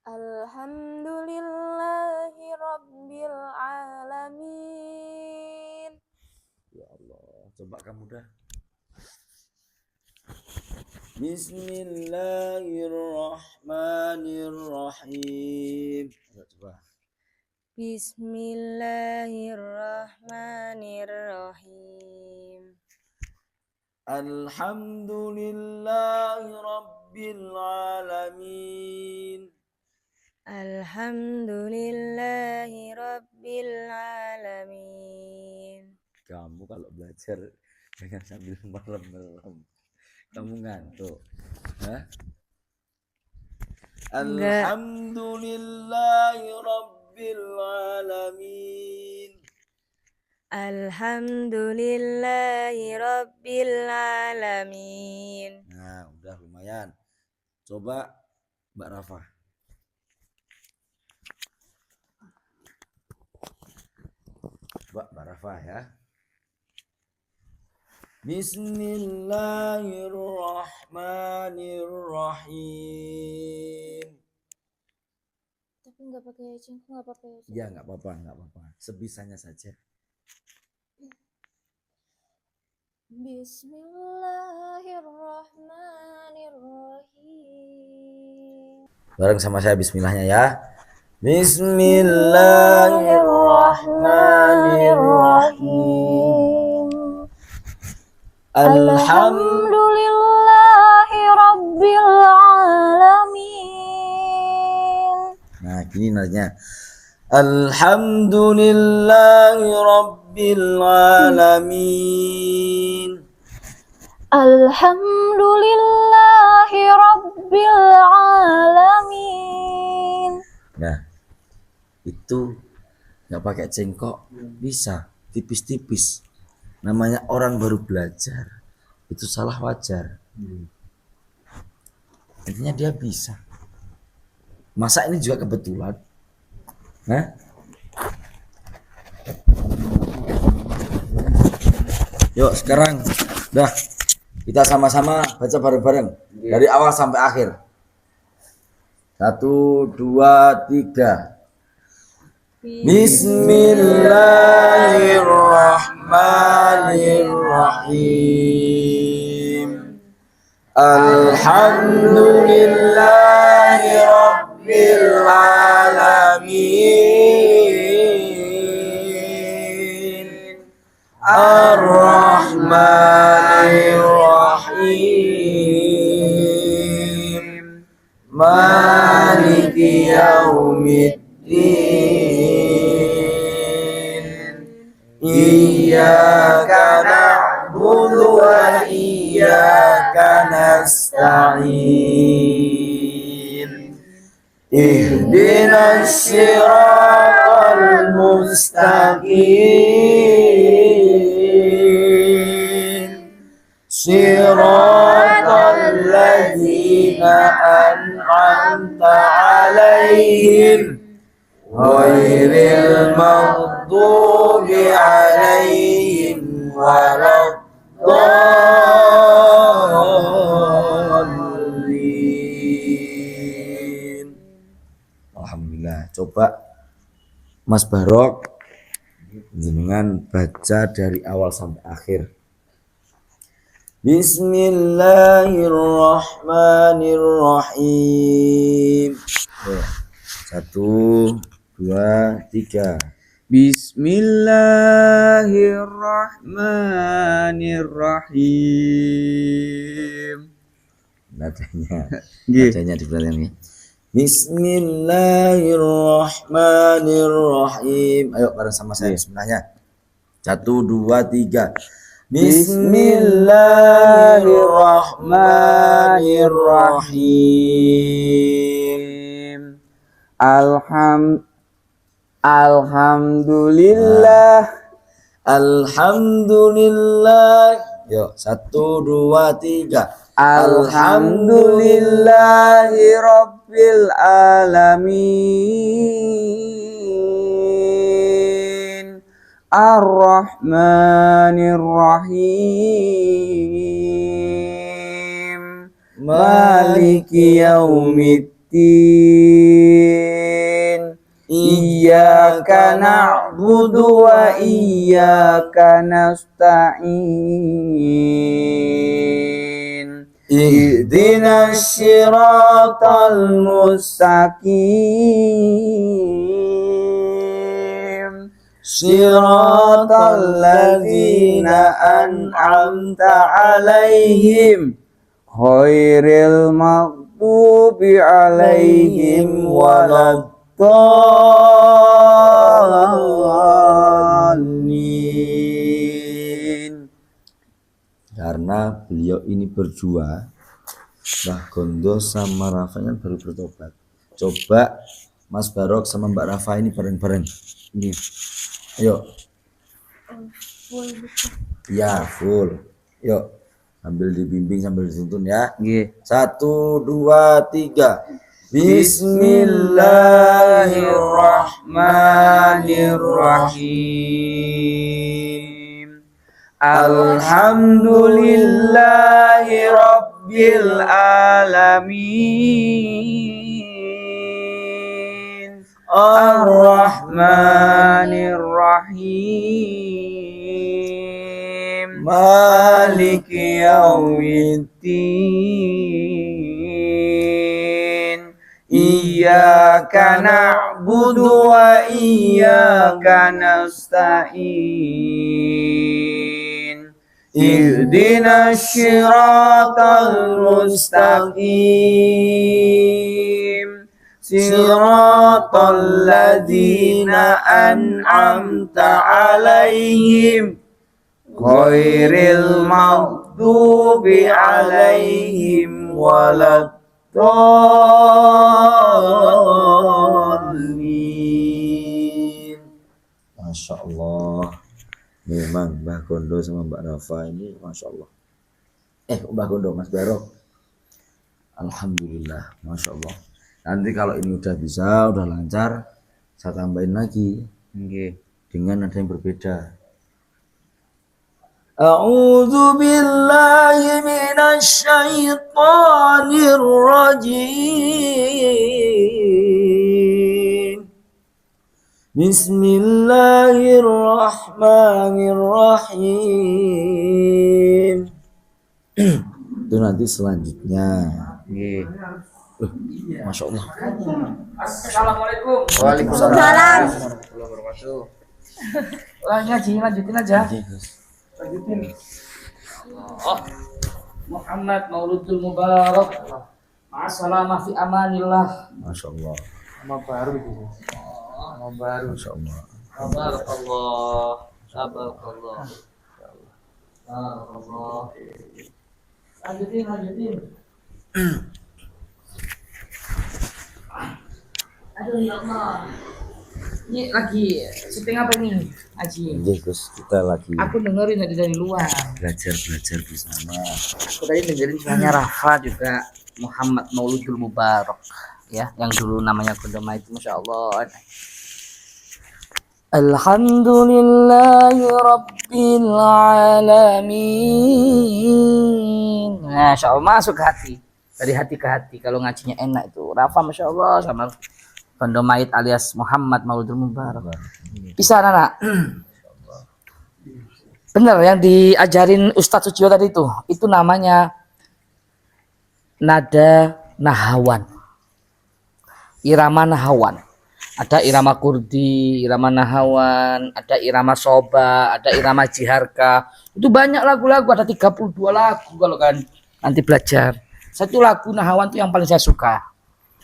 Alhamdulillahi rabbil alamin. Ya Allah, coba kamu dah. Bismillahirrahmanirrahim. Ayo coba. Bismillahirrahmanirrahim. Alhamdulillahi rabbil alamin. Alhamdulillahi rabbil alamin. Kamu kalau belajar jangan sambil merem-merem, kamu ngantuk. Hah? Enggak. Alhamdulillahi rabbil alamin. Alhamdulillahi rabbil alamin. Nah, udah lumayan. Coba Mbak Rafa. Mbak Rafa ya. Bismillahirrahmanirrahim. Tapi nggak pakai cengkeh, nggak apa-apa ya Ustaz? Ya nggak apa-apa, nggak apa-apa. Sebisanya saja. Bismillahirrahmanirrahim. Bareng sama saya bismillahnya ya. Bismillahirrahmanirrahim. Alhamdulillahi Rabbil Alamin. Nah, gini nadanya. Alhamdulillahi Rabbil Alamin. Alhamdulillahi Rabbil Alamin. Nah, itu nggak pakai cengkok bisa tipis-tipis. Namanya orang baru belajar. Itu salah wajar. Intinya dia bisa. Masa ini juga kebetulan. Nah, yuk sekarang dah kita sama-sama baca bareng-bareng dari awal sampai akhir. 1, 2, 3. Bismillahirrahmanirrahim. Alhamdulillahi Rabbil Alamin. Ar-Rahmanir-Rahim. Maliki Yaumiddin. Iyyaka na'budu wa iyyaka nasta'in. Ihdinas siratal mustaqim. Siratal ladzina an'amta 'alaihim ghairil maghdubi 'alaihim waladdallin. Alhamdulillah. Coba Mas Barok dengan baca dari awal sampai akhir. Bismillahirrahmanirrahim. 1, 2, 3. Bismillahirrahmanirrahim. Nadanya diperhatikan nih. Bismillahirrahmanirrahim. Ayo bareng sama saya bismillahnya. 1, 2, 3. Bismillahirrahmanirrahim. Alhamdulillah. Alhamdulillah. Yuk 1, 2, 3. Alhamdulillahi Rabbil Alamin. Ar-Rahmanir-Rahim. Maliki Yaumiddin. Iyyaka na'budu wa iyyaka nasta'in. Ihdinas siratal mustaqim. Siratal ladzina an'amta 'alaihim ghairil maghdubi 'alaihim waladdallin. Karena beliau ini berdua, Mbah Gondo sama Rafa kan baru bertobat. Coba Mas Barok sama Mbak Rafa ini bareng-bareng. Ini. Ayo. Ya, full. Yuk. Sambil dibimbing sambil dituntun ya. 1, 2, 3. Bismillahirrahmanirrahim. Alhamdulillahi rabbil alamin. Ar-Rahmanir-Rahim. Maliki yaumiddin. Iyyaka na'budu wa iyyaka nasta'in. Ihdinas siratal mustaqim. Siratal ladzina an'amta 'alaihim ghairil maghdubi 'alaihim waladdallin. Masya Allah. Memang Mbah Gondo sama Mbak Rafa ini Masya Allah. Mbah Gondo, Mas Barok. Alhamdulillah, Masya Allah. Nanti kalau ini udah bisa, udah lancar, saya tambahin lagi dengan nada yang berbeda. A'udzu billahi minasy syaithanir rajim. Bismillahirrahmanirrahim. Itu nanti selanjutnya. Masya Allah. Assalamualaikum. Waalaikumsalam. Warahmatullahi wabarakatuh. Ngaji, lanjutin aja. Lanjutin. Muhammad Mauludul Mubarak. Ma'assalamah fi amanillah. Masya Allah. Nama baru itu. Nama baru. Masya Allah. Tabarakallah. Tabarakallah. Tabarakallah. Lanjutin. Aduh ya Allah. Ini lagi syuting apa ini? Aji. Iya Gus, kita lagi Aku dengerin dari luar. belajar bersama. Aku tadi dengerin suaranya Rafa juga, Muhammad Mauludul Mubarak ya, yang dulu namanya Kondoma itu, Masya Allah. Alhamdulillahi Rabbil Alamin. Masya Allah, masuk ke hati, dari hati ke hati. Kalau ngajinya enak itu Rafa, Masya Allah, sama Kondomait alias Muhammad Mauludul Mubarak. Bisa anak? Bener yang diajarin Ustadz Sucio tadi itu namanya nada nahawan, irama nahawan. Ada irama kurdi, irama nahawan, ada irama soba, ada irama jiharka. Itu banyak lagu-lagu, ada 32 lagu kalau kan nanti belajar. Satu lagu nahawan itu yang paling saya suka.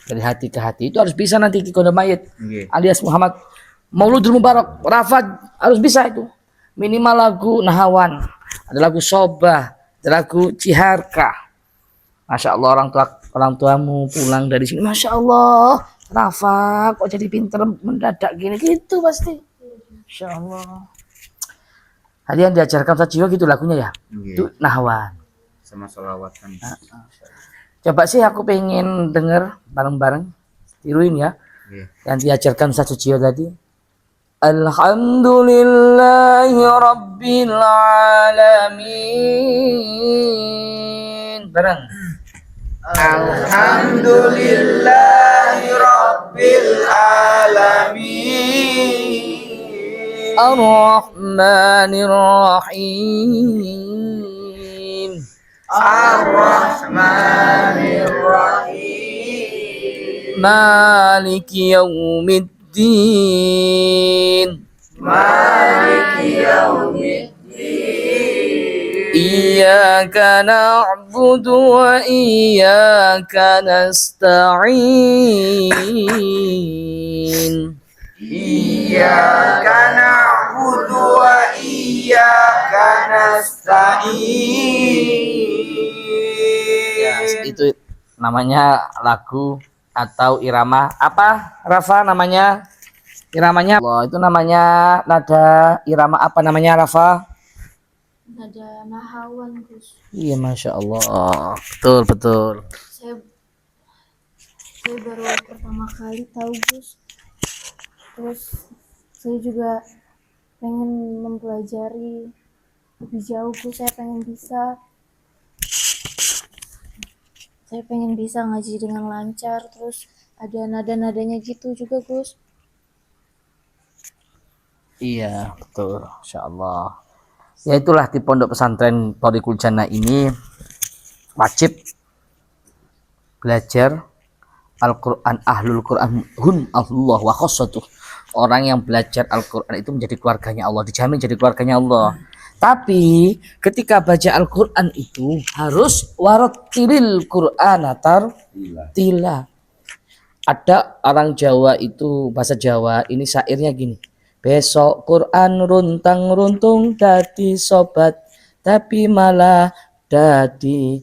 Dari hati ke hati itu harus bisa nanti di Kondomait alias Muhammad Mauludul Mubarak. Rafa harus bisa itu. Minimal lagu nahawan, ada lagu soba, ada lagu jiharka. Masya Allah, orang tuamu pulang dari sini, Masya Allah, Rafa kok jadi pinter mendadak gini gitu pasti. Masya Allah. Tadi yang diajarkan Sajio gitu lagunya ya, itu nahawan Sama sholawat kan. Coba sih aku pengen denger bareng-bareng, tiruin ya. Yang diajarkan Sajio tadi. Alhamdulillahi Rabbil Alamin. Bareng. Alhamdulillahi Rabbil Alamin. Ar-Rahmanir Rahim. Ar-Rahmanir Rahim. Maliki yaumiddin. Maliki yaumiddin. Iyyaka na'budu wa iyyaka nasta'in. Iyyaka na'budu wa iyyaka nasta'in. Ya, itu namanya lagu atau irama apa, Rafa namanya? Iramanya Allah, itu namanya nada irama apa namanya, Rafa? Nada nahawan, Gus. Iya, Masya Allah, betul. Saya Saya baru pertama kali tahu Gus. Terus saya juga pengen mempelajari lebih jauh Gus. Saya pengen bisa ngaji dengan lancar. Terus ada nada-nadanya gitu juga Gus. Iya, betul. Insya Allah. Ya itulah di pondok pesantren Thoriqul Jannah ini wajib belajar Al-Quran, ahlul Quran hum Allah wa khossatuh. Orang yang belajar Al-Quran itu menjadi keluarganya Allah, dijamin jadi keluarganya Allah. Tapi ketika baca Al-Quran itu harus warattilil Quran tila. Ada orang Jawa itu, bahasa Jawa ini syairnya gini. Besok Quran runtang runtung dadi sobat, tapi malah dadi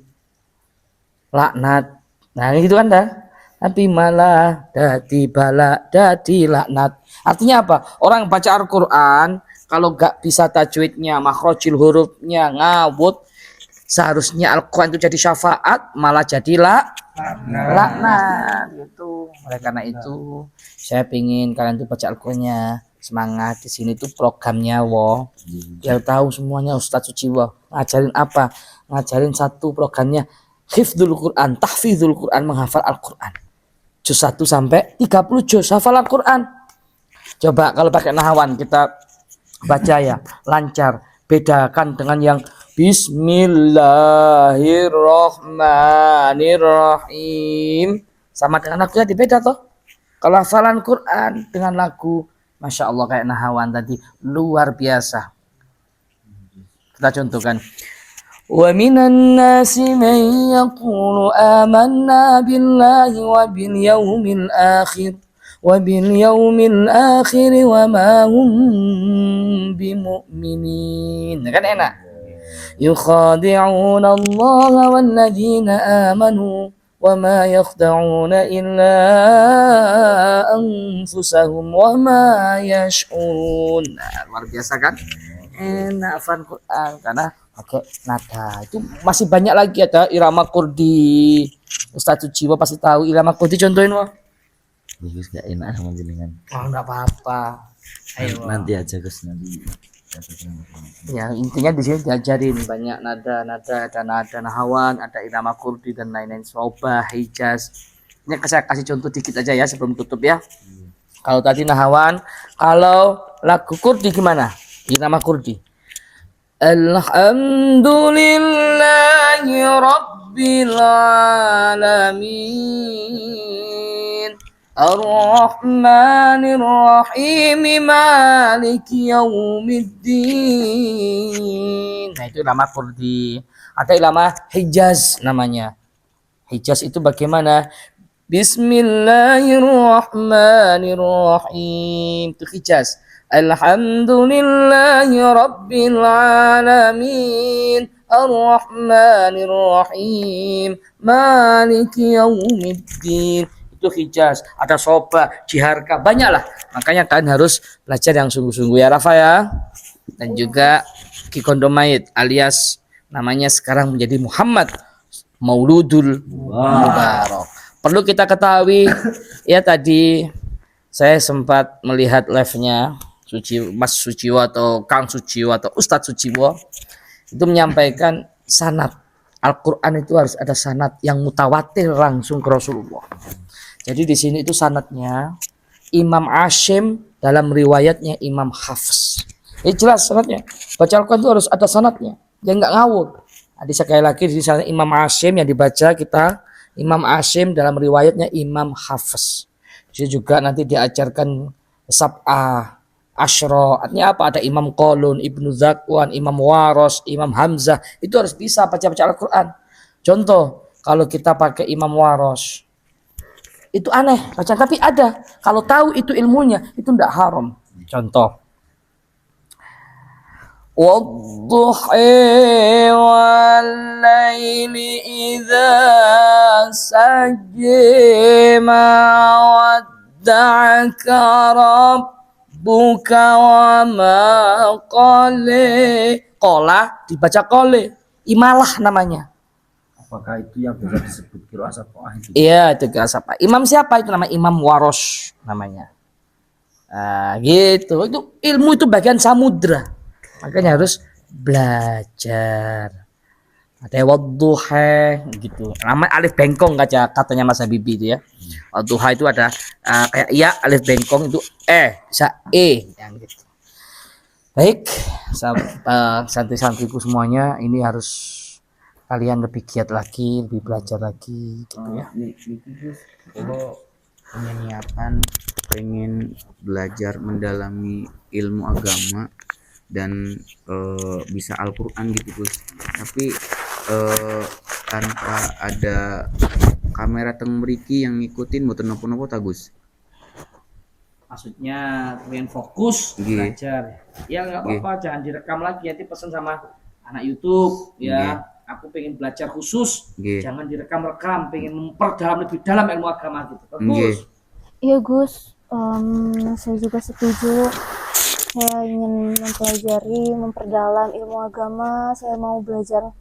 laknat. Nah gitu kan dah. Tapi malah dadi balak, dadi laknat. Artinya apa? Orang baca Al-Quran kalau gak bisa tajwidnya, makhrajil hurufnya, ngawut, seharusnya Al-Quran itu jadi syafaat, malah jadi laknat gitu. Oleh karena itu saya pingin kalian tuh baca Al-Qurannya semangat. Di sini tuh programnya biar tahu semuanya Ustadz Suciwo ngajarin apa, ngajarin satu programnya hifdzul Quran, tahfidzul Quran, menghafal Al-Quran juz 1 sampai 30 juz hafal Al-Quran. Coba kalau pakai nahawan kita baca ya lancar, bedakan dengan yang Bismillahirrahmanirrahim sama dengan lagunya beda toh. Kalau hafalan Quran dengan lagu, Masya Allah kayak nahawan tadi luar biasa. Kita contohkan. Wa minan nasi man yaqulu amanna billahi wa bil yaumil akhir wa ma hum bimu'minin. Kan enak. Yukhadi'una Allah wal ladzina amanu wa ma yakhda'una illa anfusahum wa ma yash'urun. Nah, luar biasa kan? Enak hafal Quran karena pakai nada. Itu masih banyak lagi, ada irama kurdi. Ustadz Suciwo pasti tahu irama kurdi, contohin wah. Gus gak enak sama jenengan. Oh, enggak apa-apa. Ayo. Nanti aja Gus, nanti. Ya, intinya di sini diajarin banyak nada, ada nada nahawan, ada irama kurdi dan lain-lain, sobah, hijaz. Ini saya kasih contoh dikit aja ya sebelum tutup ya. Kalau tadi nahawan, kalau lagu kurdi gimana? Irama kurdi. Alhamdulillahi Rabbil Alamin Ar-Rahmanir Rahim Maliki Yaumiddin. Nah itu irama kurdi. Ada irama hijaz namanya. Hijaz itu bagaimana? Bismillahirrahmanirrahim. Itu hijaz. Alhamdulillahi Rabbil Alamin Ar-Rahmanir Rahim Maliki Yaumiddin. Itu hijaz. Ada soba, jiharka, banyak lah. Makanya kalian harus belajar yang sungguh-sungguh ya Rafa ya. Dan juga Kikondomait alias namanya sekarang menjadi Muhammad Mauludul Mubarak. Perlu kita ketahui ya, tadi saya sempat melihat live-nya Mas Suciwo atau Kang Suciwo atau Ustadz Suciwo itu menyampaikan sanad Al-Quran itu harus ada sanad yang mutawatir langsung ke Rasulullah. Jadi di sini itu sanadnya Imam Asyim, dalam riwayatnya Imam Hafs. Ini jelas sanadnya. Baca Al-Quran itu harus ada sanadnya, jangan nggak ngawur. Jadi sekali lagi di sana Imam Asyim yang dibaca kita Imam Asyim dalam riwayatnya Imam Hafs. Jadi juga nanti diajarkan sab'ah Asyra, artinya apa? Ada Imam Qalun, Ibnu Zakwan, Imam Waros, Imam Hamzah, itu harus bisa baca-baca Al-Quran. Contoh, kalau kita pakai Imam Waros, itu aneh baca, tapi ada. Kalau tahu itu ilmunya, itu tidak haram. Contoh, wadduhi wal-laili idza sajma wadda'aka rabbuka wa ma qala. Qola dibaca qole, imalah namanya. Apakah itu yang biasa disebut qiraah sab'ah itu? Iya, itu qiraah sab'ah. Imam siapa itu namanya? Imam Warosh namanya. Nah, gitu. Itu ilmu itu bagian samudra. Makanya harus belajar. Ada wadduha gitu. Nama alif bengkong katanya Mas Habibie itu ya. Wadduha itu ada kayak ya alif bengkong itu bisa yang gitu. Baik, santri-santriku semuanya, ini harus kalian lebih giat lagi, lebih belajar lagi gitu ya. Kalau punya niatan pengen belajar mendalami ilmu agama dan bisa Al-Quran gitu Gus, tapi tanpa ada kamera teng mriki yang ngikutin mboten napa-napa ta Gus? Maksudnya pengen fokus belajar ya nggak apa-apa, jangan direkam lagi, nanti pesan sama anak YouTube ya. Aku pengen belajar khusus, jangan direkam-rekam, pengen memperdalam lebih dalam ilmu agama gitu. Bagus. Iya Gus, saya juga setuju. Saya ingin mempelajari, memperdalam ilmu agama. Saya mau belajar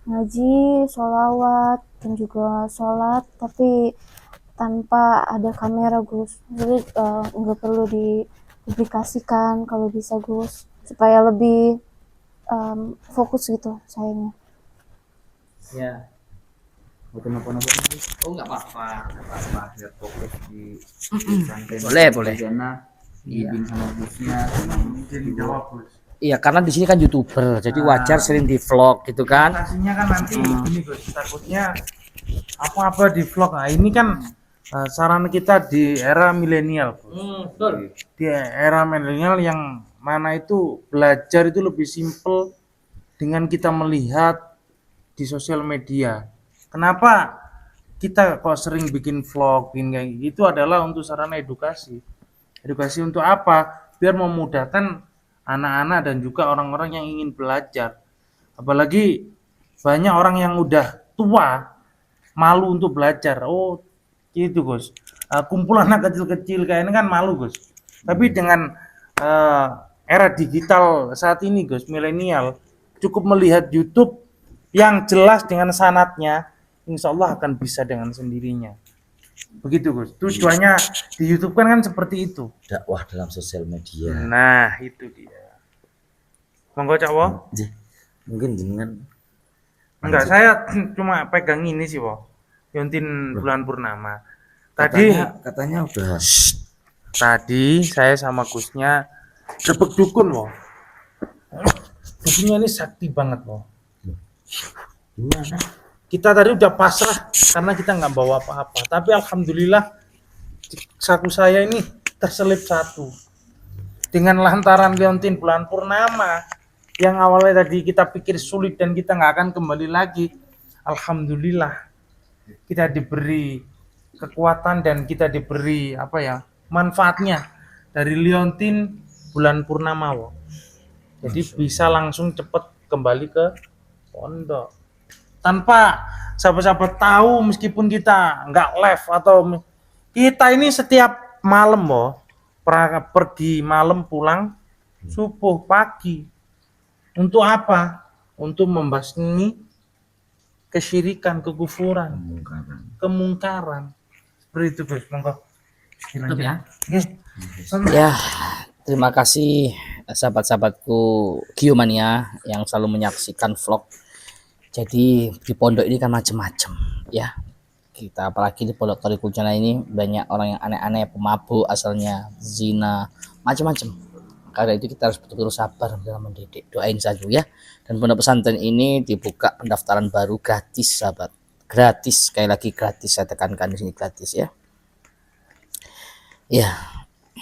ngaji, sholawat, dan juga sholat, tapi tanpa ada kamera Gus. Jadi nggak perlu dipublikasikan kalau bisa Gus, supaya lebih fokus gitu sayangnya. Ya. Mboten napa-napa Gus. Oh nggak apa-apa. Biar fokus di Boleh. Sana izin sama Gusnya, Jadi jawab Gus. Iya, karena di sini kan YouTuber, jadi wajar sering di vlog gitu kan. Pastinya kan nanti ini Gus, takutnya apa-apa di vlog. Nah, ini kan saran kita di era milenial, Betul. di era milenial yang mana itu belajar itu lebih simpel dengan kita melihat di sosial media. Kenapa kita kok sering bikin vlog, bikin kayak gitu, adalah untuk sarana edukasi. Edukasi untuk apa? Biar memudahkan anak-anak dan juga orang-orang yang ingin belajar. Apalagi banyak orang yang udah tua malu untuk belajar. Oh, gitu Gus. Kumpulan anak kecil-kecil kayak ini kan malu Gus. Tapi dengan era digital saat ini Gus, milenial, cukup melihat YouTube yang jelas dengan sanadnya, insya Allah akan bisa dengan sendirinya. Begitu Gus. Tujuannya di YouTube kan seperti itu. Dakwah dalam sosial media. Nah, itu dia. Monggo Cak Wo. Mungkin jenengan Enggak, saya cuma pegang ini sih, Wo. Yontin bulan purnama. Tadi katanya udah. Tadi saya sama Gusnya debek dukun, Wo. Dukunnya ini sakti banget, Wo. Gimana? Kita tadi udah pasrah karena kita nggak bawa apa-apa. Tapi alhamdulillah saku saya ini terselip satu. Dengan lantaran liontin bulan purnama yang awalnya tadi kita pikir sulit dan kita nggak akan kembali lagi. Alhamdulillah kita diberi kekuatan dan kita diberi manfaatnya dari liontin bulan purnama, Wo. Jadi bisa langsung cepet kembali ke pondok. Tanpa sahabat-sahabat tahu, meskipun kita nggak live atau kita ini setiap malam pergi malam pulang subuh pagi. Untuk apa? Untuk membasmi kesyirikan, kekufuran, kemungkaran. Seperti itu Gus, monggo. Tutup ya. Ya, terima kasih sahabat-sahabatku Giomania yang selalu menyaksikan vlog. Jadi di pondok ini kan macam-macam ya. Kita apalagi di pondok Thariqul Jannah ini banyak orang yang aneh-aneh, pemabuk asalnya, zina, macam-macam. Karena itu kita harus betul-betul sabar dalam mendidik. Doain saja ya. Dan pondok pesantren ini dibuka pendaftaran baru gratis, sahabat. Gratis, sekali lagi gratis, saya tekankan di sini gratis ya. Ya,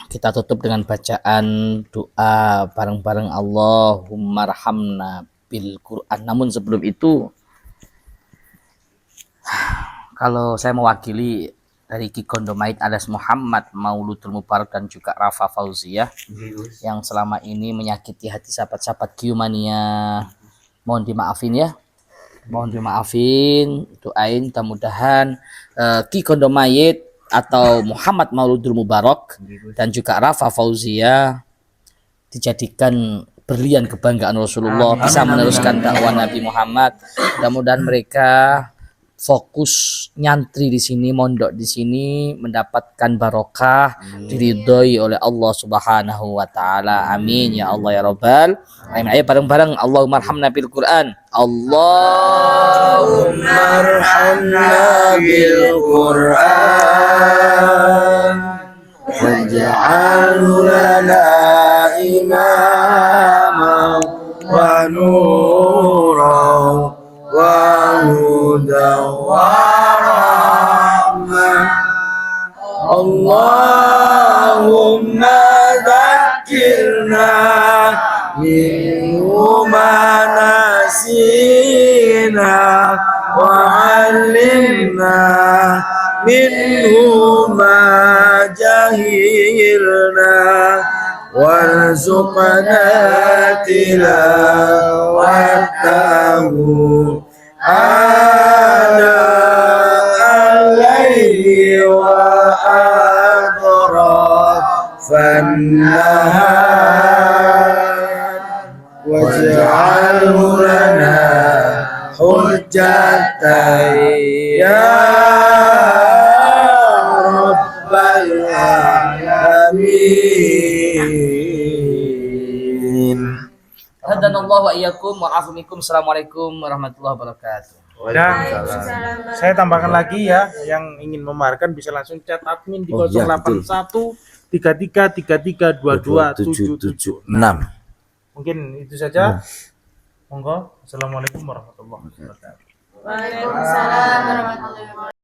kita tutup dengan bacaan doa bareng-bareng Allahumma rahamna bil Quran. Namun sebelum itu, kalau saya mewakili dari Ki Gondomait alias Muhammad Mauludul Mubarak dan juga Rafa Fauziyah yang selama ini menyakiti hati sahabat-sahabat Giomania, mohon dimaafin ya. Mohon dimaafin, doain mudah-mudahan Ki Gondomait atau Muhammad Mauludul Mubarak dan juga Rafa Fauziyah dijadikan berlian kebanggaan Rasulullah, bisa meneruskan dakwah Nabi Muhammad. Mudah-mudahan mereka fokus nyantri di sini, mondok di sini, mendapatkan barokah, diridhoi oleh Allah Subhanahu wa taala. Amin ya Allah ya Rabbal alamin. Ayo bareng-bareng Allahumma arhamna bil Quran. Allahumma arhamna bil Qur'an waj'alhu lana imama wa nuran wa hudan wa rahmah. Allahumma dzakirna minhu ma nasina wa 'allimna minhu ma jahilna warzuqna tilawatahu ana al-laili wa atrafan nahar waj'alhu lana hujjatan ya rabbal alamin. Hadanallahu wa iyyakum wa afu minkum. Assalamualaikum warahmatullahi wabarakatuh. Dan saya tambahkan lagi ya, yang ingin memamerkan bisa langsung chat admin di 081 33 22 6. Mungkin itu saja. Monggo. Assalamualaikum warahmatullahi wabarakatuh. Waalaikumsalam warahmatullahi wabarakatuh.